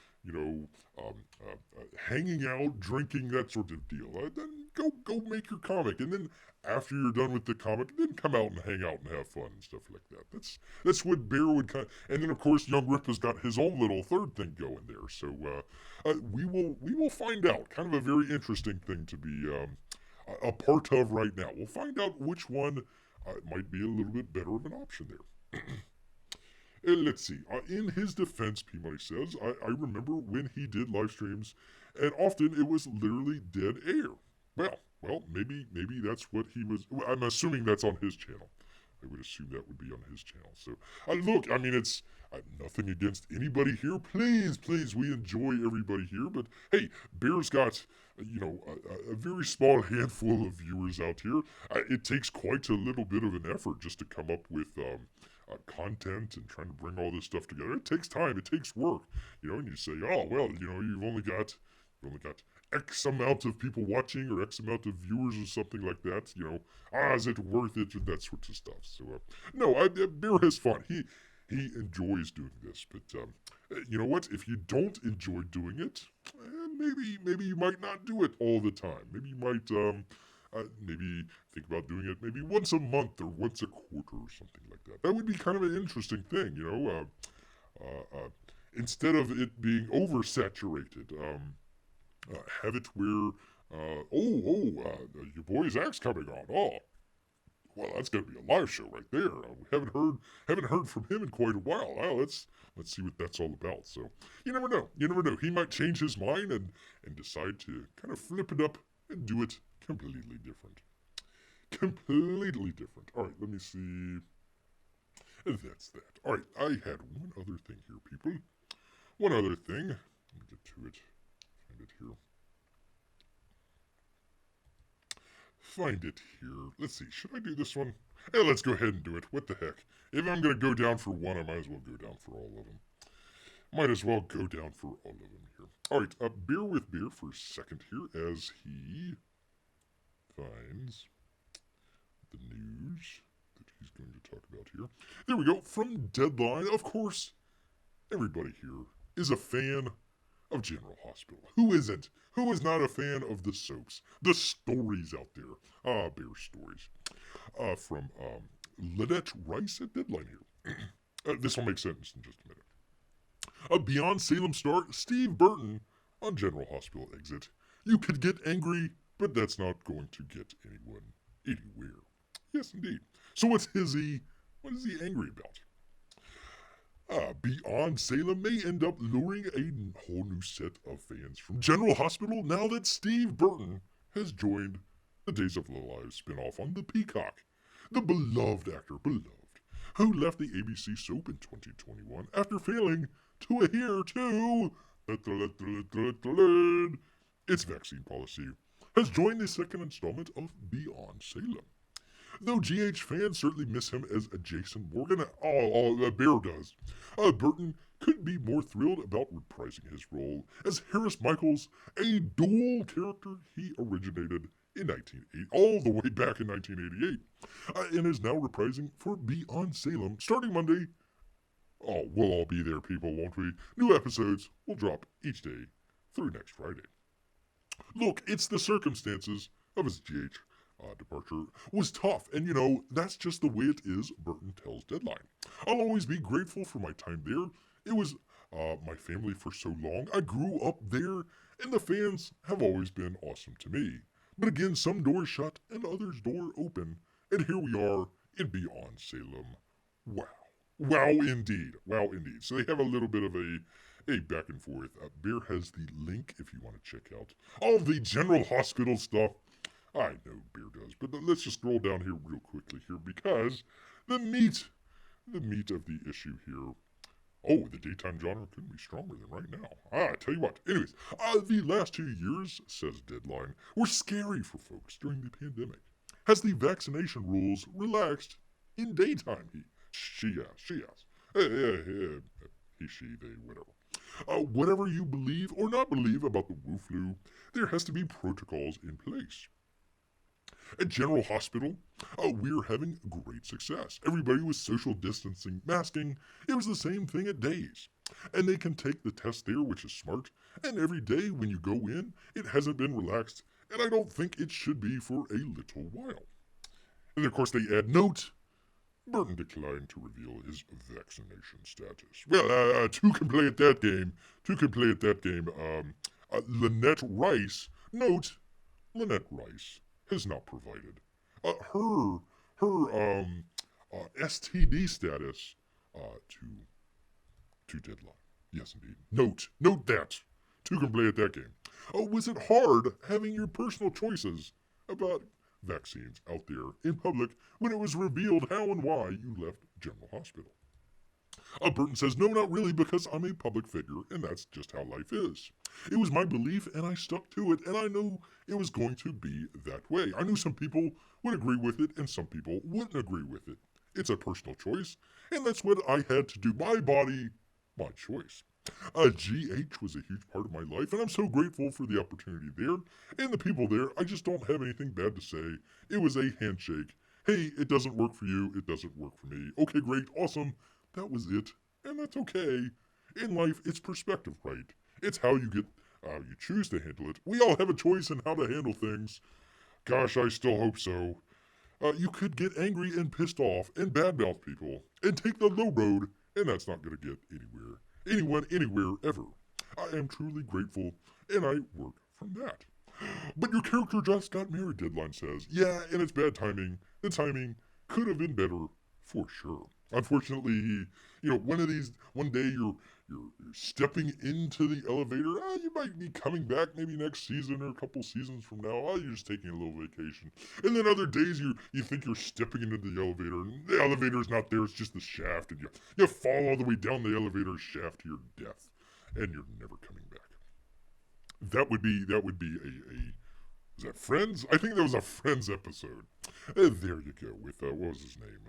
hanging out, drinking, that sort of deal. Then go make your comic, and then after you're done with the comic, then come out and hang out and have fun and stuff like that. That's what Bear would kind of, and then of course Young Rip has got his own little third thing going there. So we will find out. Kind of a very interesting thing to be a part of right now. We'll find out which one might be a little bit better of an option there. Let's see. In his defense, P-Money says, I remember when he did live streams, and often it was literally dead air. Well, maybe that's what he was. I'm assuming that's on his channel. I would assume that would be on his channel. So, look, I mean, it's nothing against anybody here. Please, we enjoy everybody here. But hey, Bear's got, a very small handful of viewers out here. It takes quite a little bit of an effort just to come up with content and trying to bring all this stuff together. It takes time. It takes work. And you say, oh, well, you've only got X amount of people watching or X amount of viewers or something like that. Is it worth it? And that sort of stuff. So, no, Bear has fun. He enjoys doing this. But you know what? If you don't enjoy doing it, maybe you might not do it all the time. Maybe you might maybe think about doing it maybe once a month or once a quarter or something like that. That would be kind of an interesting thing, instead of it being oversaturated. Have it where, your boy Zach's coming on. Oh, well, that's gonna be a live show right there. We haven't heard from him in quite a while. Well, let's see what that's all about. So you never know. He might change his mind and decide to kind of flip it up and do it completely different. All right, let me see. That's that. All right, I had one other thing here, people. One other thing. Let me get to it. Find it here. Let's see. Should I do this one? Hey, let's go ahead and do it. What the heck? If I'm going to go down for one, I might as well go down for all of them. Might as well go down for all of them here. All right, bear with Bear for a second here as he finds the news that he's going to talk about here. There we go. From Deadline, of course, everybody here is a fan of General Hospital. Who isn't? Who is not a fan of the soaps? The stories out there. Bear stories. From Lynette Rice at Deadline here. This will make sense in just a minute. Beyond Salem star Steve Burton on General Hospital exit. You could get angry, but that's not going to get anyone anywhere. Yes, indeed. So what is he angry about? Beyond Salem may end up luring a whole new set of fans from General Hospital now that Steve Burton has joined the Days of Our Lives spinoff on the Peacock. The beloved actor, who left the ABC soap in 2021 after failing to adhere to its vaccine policy, has joined the second installment of Beyond Salem. Though GH fans certainly miss him as a Jason Morgan, Bear does, Burton couldn't be more thrilled about reprising his role as Harris Michaels, a dual character he originated in 1980, all the way back in 1988, and is now reprising for Beyond Salem starting Monday. Oh, we'll all be there, people, won't we? New episodes will drop each day through next Friday. Look, it's the circumstances of his GH departure was tough, and that's just the way it is, Burton tells Deadline. I'll always be grateful for my time there. It was my family for so long. I grew up there, and the fans have always been awesome to me. But again, some doors shut and others door open, and here we are in Beyond Salem. Wow. Wow indeed. Wow indeed. So they have a little bit of a back and forth. Bear has the link if you want to check out all the General Hospital stuff. I know Bear does, but let's just scroll down here real quickly here because the meat of the issue here. Oh, the daytime genre couldn't be stronger than right now. I tell you what. Anyways, the last 2 years, says Deadline, were scary for folks during the pandemic. Has the vaccination rules relaxed in daytime? She asked. He, she, they, whatever. Whatever you believe or not believe about the Wu flu, there has to be protocols in place. At General Hospital, we're having great success. Everybody was social distancing, masking. It was the same thing at Days. And they can take the test there, which is smart. And every day when you go in, it hasn't been relaxed. And I don't think it should be for a little while. And of course they add, note, Burton declined to reveal his vaccination status. Well, two can play at that game. Lynette Rice, note, Lynette Rice has not provided her STD status to Deadline. Yes, indeed. Note that. Two can play at that game. Was it hard having your personal choices about vaccines out there in public when it was revealed how and why you left General Hospital? Burton says, no, not really, because I'm a public figure, and that's just how life is. It was my belief, and I stuck to it, and I knew it was going to be that way. I knew some people would agree with it, and some people wouldn't agree with it. It's a personal choice, and that's what I had to do. My body, my choice. GH was a huge part of my life, and I'm so grateful for the opportunity there, and the people there. I just don't have anything bad to say. It was a handshake. Hey, it doesn't work for you, it doesn't work for me. Okay, great, awesome. That was it, and that's okay. In life, it's perspective, right? It's how you choose to handle it. We all have a choice in how to handle things. Gosh, I still hope so. You could get angry and pissed off and badmouth people and take the low road, and that's not going to get anyone, anywhere, ever. I am truly grateful, and I work from that. But your character just got married, Deadline says. Yeah, and it's bad timing. The timing could have been better, for sure. Unfortunately, one day you're stepping into the elevator. You might be coming back maybe next season or a couple seasons from now. You're just taking a little vacation. And then other days you think you're stepping into the elevator and the elevator's not there. It's just the shaft, and you fall all the way down the elevator shaft to your death, and you're never coming back. That would be a was that Friends? I think that was a Friends episode. There you go with what was his name?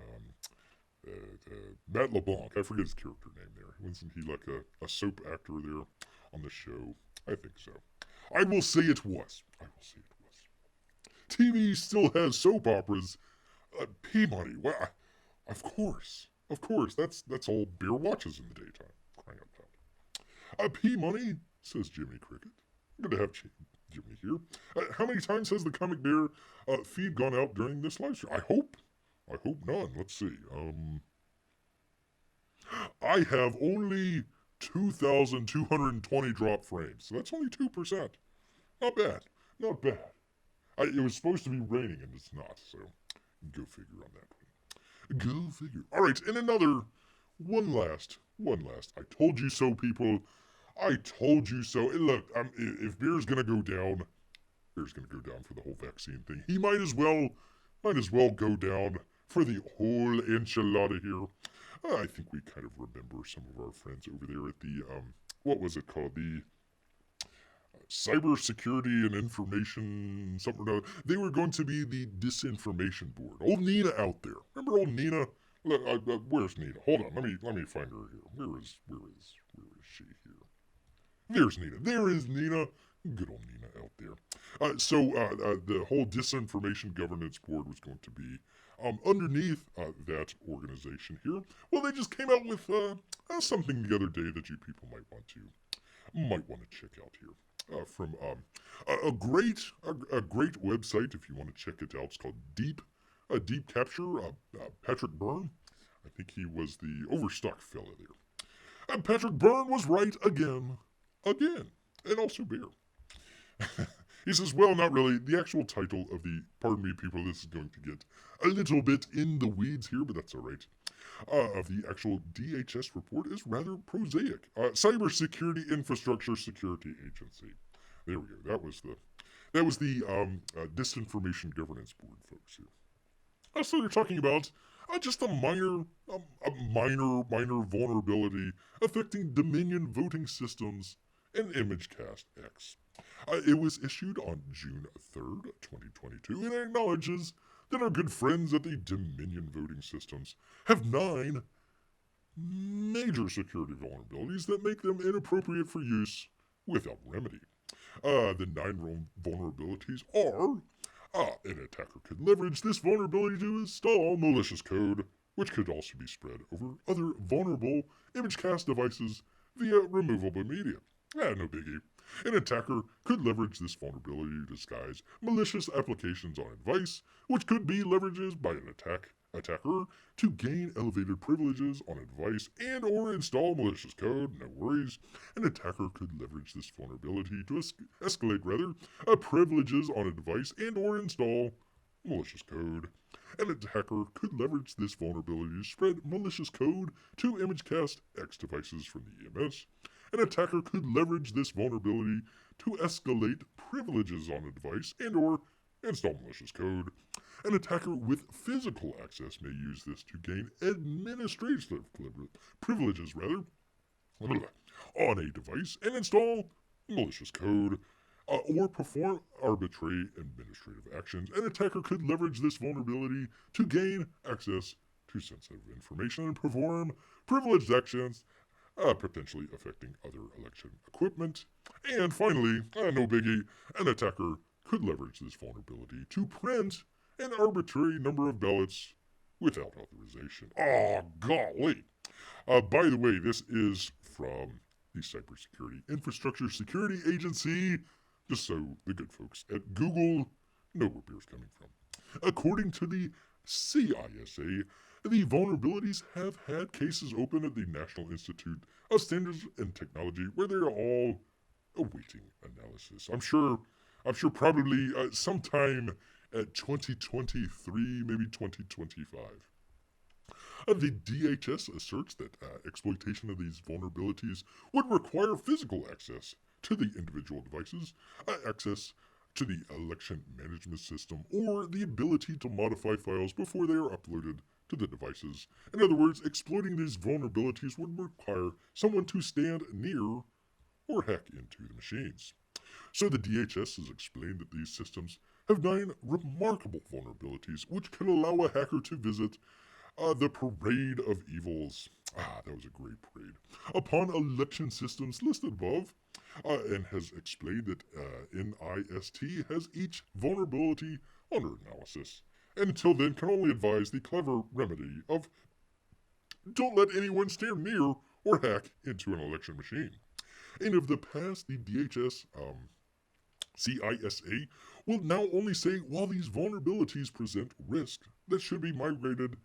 Matt LeBlanc. I forget his character name there. Wasn't he like a soap actor there on the show? I think so. I will say it was. TV still has soap operas. Peabody. Well, of course. That's all Bear watches in the daytime. Crying out loud. P-Money, says Jimmy Cricket. Good to have Jimmy here. How many times has the Comic Bear feed gone out during this live stream? I hope none. Let's see. I have only 2,220 drop frames, so that's only 2%. Not bad. It was supposed to be raining, and it's not, so go figure on that one. Go figure. All right, in another one last. I told you so, people. I told you so. And look, if Bear's gonna go down, Bear's gonna go down for the whole vaccine thing. He might as well go down for the whole enchilada here. I think we kind of remember some of our friends over there at the what was it called? The Cybersecurity and Information something or other. They were going to be the disinformation board. Old Nina out there. Remember old Nina? Where's Nina? Hold on. Let me find her here. Where is she here? There's Nina. There is Nina. Good old Nina out there. The whole Disinformation Governance Board was going to be underneath that organization here. Well, they just came out with something the other day that you people might want to check out here. From a great website if you want to check it out. It's called Deep Capture. Patrick Byrne, I think he was the Overstock fella there. Patrick Byrne was right again, and also Bear. He says, well, not really. The actual title of the, pardon me, people, this is going to get a little bit in the weeds here, but that's all right. Of the actual DHS report is rather prosaic. Cybersecurity Infrastructure Security Agency. There we go. That was the Disinformation Governance Board, folks here. So they're talking about just a minor vulnerability affecting Dominion voting systems and ImageCast X. It was issued on June 3rd, 2022, and it acknowledges that our good friends at the Dominion voting systems have 9 major security vulnerabilities that make them inappropriate for use without remedy. The 9 vulnerabilities are an attacker could leverage this vulnerability to install malicious code, which could also be spread over other vulnerable ImageCast devices via removable media. No biggie. An attacker could leverage this vulnerability to disguise malicious applications on advice, which could be leveraged by an attacker to gain elevated privileges on advice and or install malicious code. No worries. An attacker could leverage this vulnerability to escalate privileges on advice and or install malicious code. An attacker could leverage this vulnerability to spread malicious code to ImageCast X devices from the EMS. An attacker could leverage this vulnerability to escalate privileges on a device and or install malicious code. An attacker with physical access may use this to gain administrative privileges on a device and install malicious code or perform arbitrary administrative actions. An attacker could leverage this vulnerability to gain access to sensitive information and perform privileged actions potentially affecting other election equipment. And finally, no biggie, an attacker could leverage this vulnerability to print an arbitrary number of ballots without authorization. Oh, golly. By the way, this is from the Cybersecurity Infrastructure Security Agency, just so the good folks at Google know where Beer's coming from. According to the CISA, the vulnerabilities have had cases open at the National Institute of Standards and Technology where they are all awaiting analysis. I'm sure probably sometime at 2023, maybe 2025. The DHS asserts that exploitation of these vulnerabilities would require physical access to the individual devices, access to the election management system, or the ability to modify files before they are uploaded to the devices. In other words, exploiting these vulnerabilities would require someone to stand near or hack into the machines. So the DHS has explained that these systems have 9 remarkable vulnerabilities which can allow a hacker to visit the parade of evils. That was a great parade. Upon election systems listed above, and has explained that NIST has each vulnerability under analysis, and until then can only advise the clever remedy of don't let anyone stand near or hack into an election machine. And of the past, the DHS CISA will now only say while these vulnerabilities present risk that should be migrated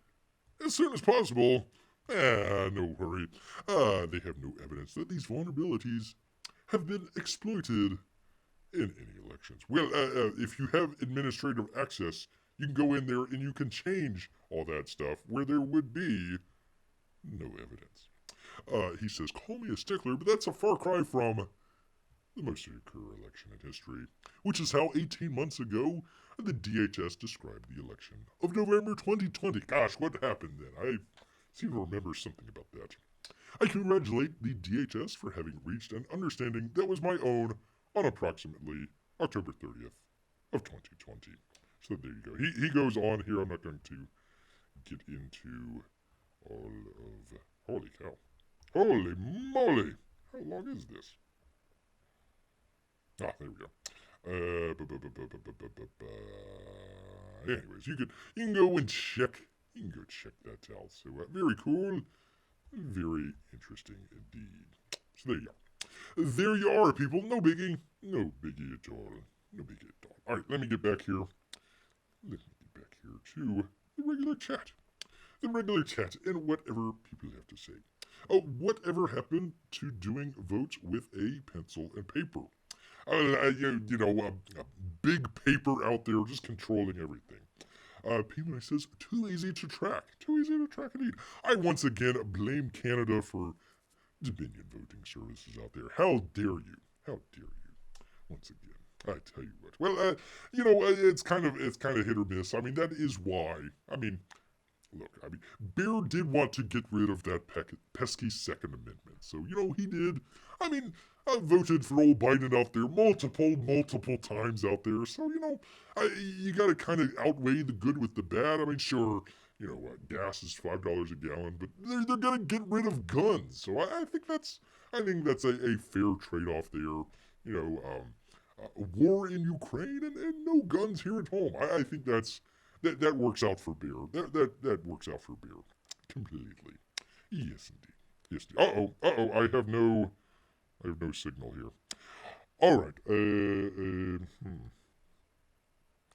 as soon as possible. No hurry. They have no evidence that these vulnerabilities have been exploited in any elections. Well, if you have administrative access, you can go in there and you can change all that stuff where there would be No evidence. He says, call me a stickler, but that's a far cry from the most secure election in history, which is how 18 months ago the DHS described the election of November 2020. Gosh, what happened then? I seem to remember something about that. I congratulate the DHS for having reached an understanding that was my own on approximately October 30th of 2020. So there you go. He goes on here. I'm not going to get into all of... Holy cow. Holy moly. How long is this? Ah, there we go. Anyways, you can go and check. You can go check that out. So very cool. Very interesting indeed. So there you go. There you are, people. No biggie. No biggie at all. No biggie at all. All right, let me get back here. Let me get back here to the regular chat. The regular chat and whatever people have to say. Oh, whatever happened to doing votes with a pencil and paper? A big paper out there just controlling everything. P-Money says, too easy to track. Too easy to track indeed. I once again blame Canada for Dominion voting services out there. How dare you? How dare you? Once again, I tell you what. Well, it's kind of hit or miss. I mean, that is why. I mean, look, Bear did want to get rid of that pesky Second Amendment. So, he did. I mean, I voted for old Biden out there multiple times out there. So, you got to kind of outweigh the good with the bad. I mean, sure, gas is $5 a gallon, but they're going to get rid of guns. So I think that's a fair trade-off there. War in Ukraine and no guns here at home. I think that works out for Bear. That works out for Bear completely. Yes, indeed. Yes, indeed. I have no signal here. All right.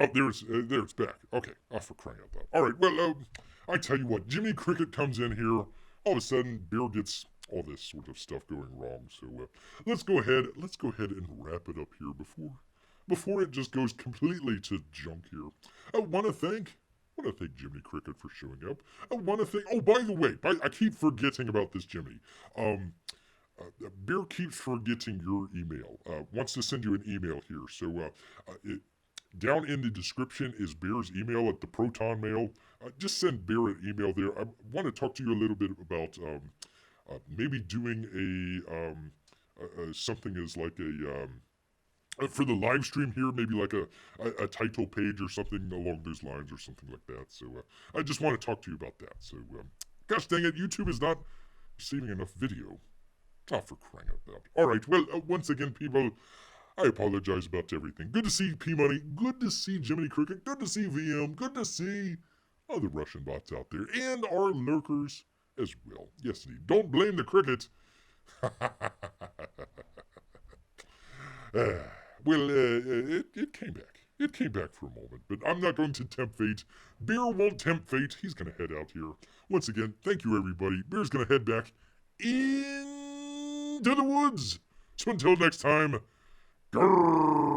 Oh, there it's back. Okay. Oh, for crying out loud. All right. Well, I tell you what. Jiminy Cricket comes in here. All of a sudden, Bear gets all this sort of stuff going wrong. So let's go ahead and wrap it up here before it just goes completely to junk here. I want to thank Jiminy Cricket for showing up. I want to thank. Oh, by the way, I keep forgetting about this, Jiminy. Bear keeps forgetting your email. Wants to send you an email here. So down in the description is Bear's email at the Proton Mail. Just send Bear an email there. I want to talk to you a little bit about maybe doing something as like for the live stream here, maybe like a title page or something along those lines or something like that. So I just want to talk to you about that. So gosh dang it, YouTube is not receiving enough video. Oh, for crying out loud. All right, well, once again, people, I apologize about everything. Good to see P-Money. Good to see Jiminy Cricket. Good to see VM. Good to see other Russian bots out there. And our lurkers as well. Yes, indeed. Don't blame the cricket. It came back. It came back for a moment, but I'm not going to tempt fate. Bear won't tempt fate. He's going to head out here. Once again, thank you, everybody. Bear's going to head back into the woods. So until next time, grrr.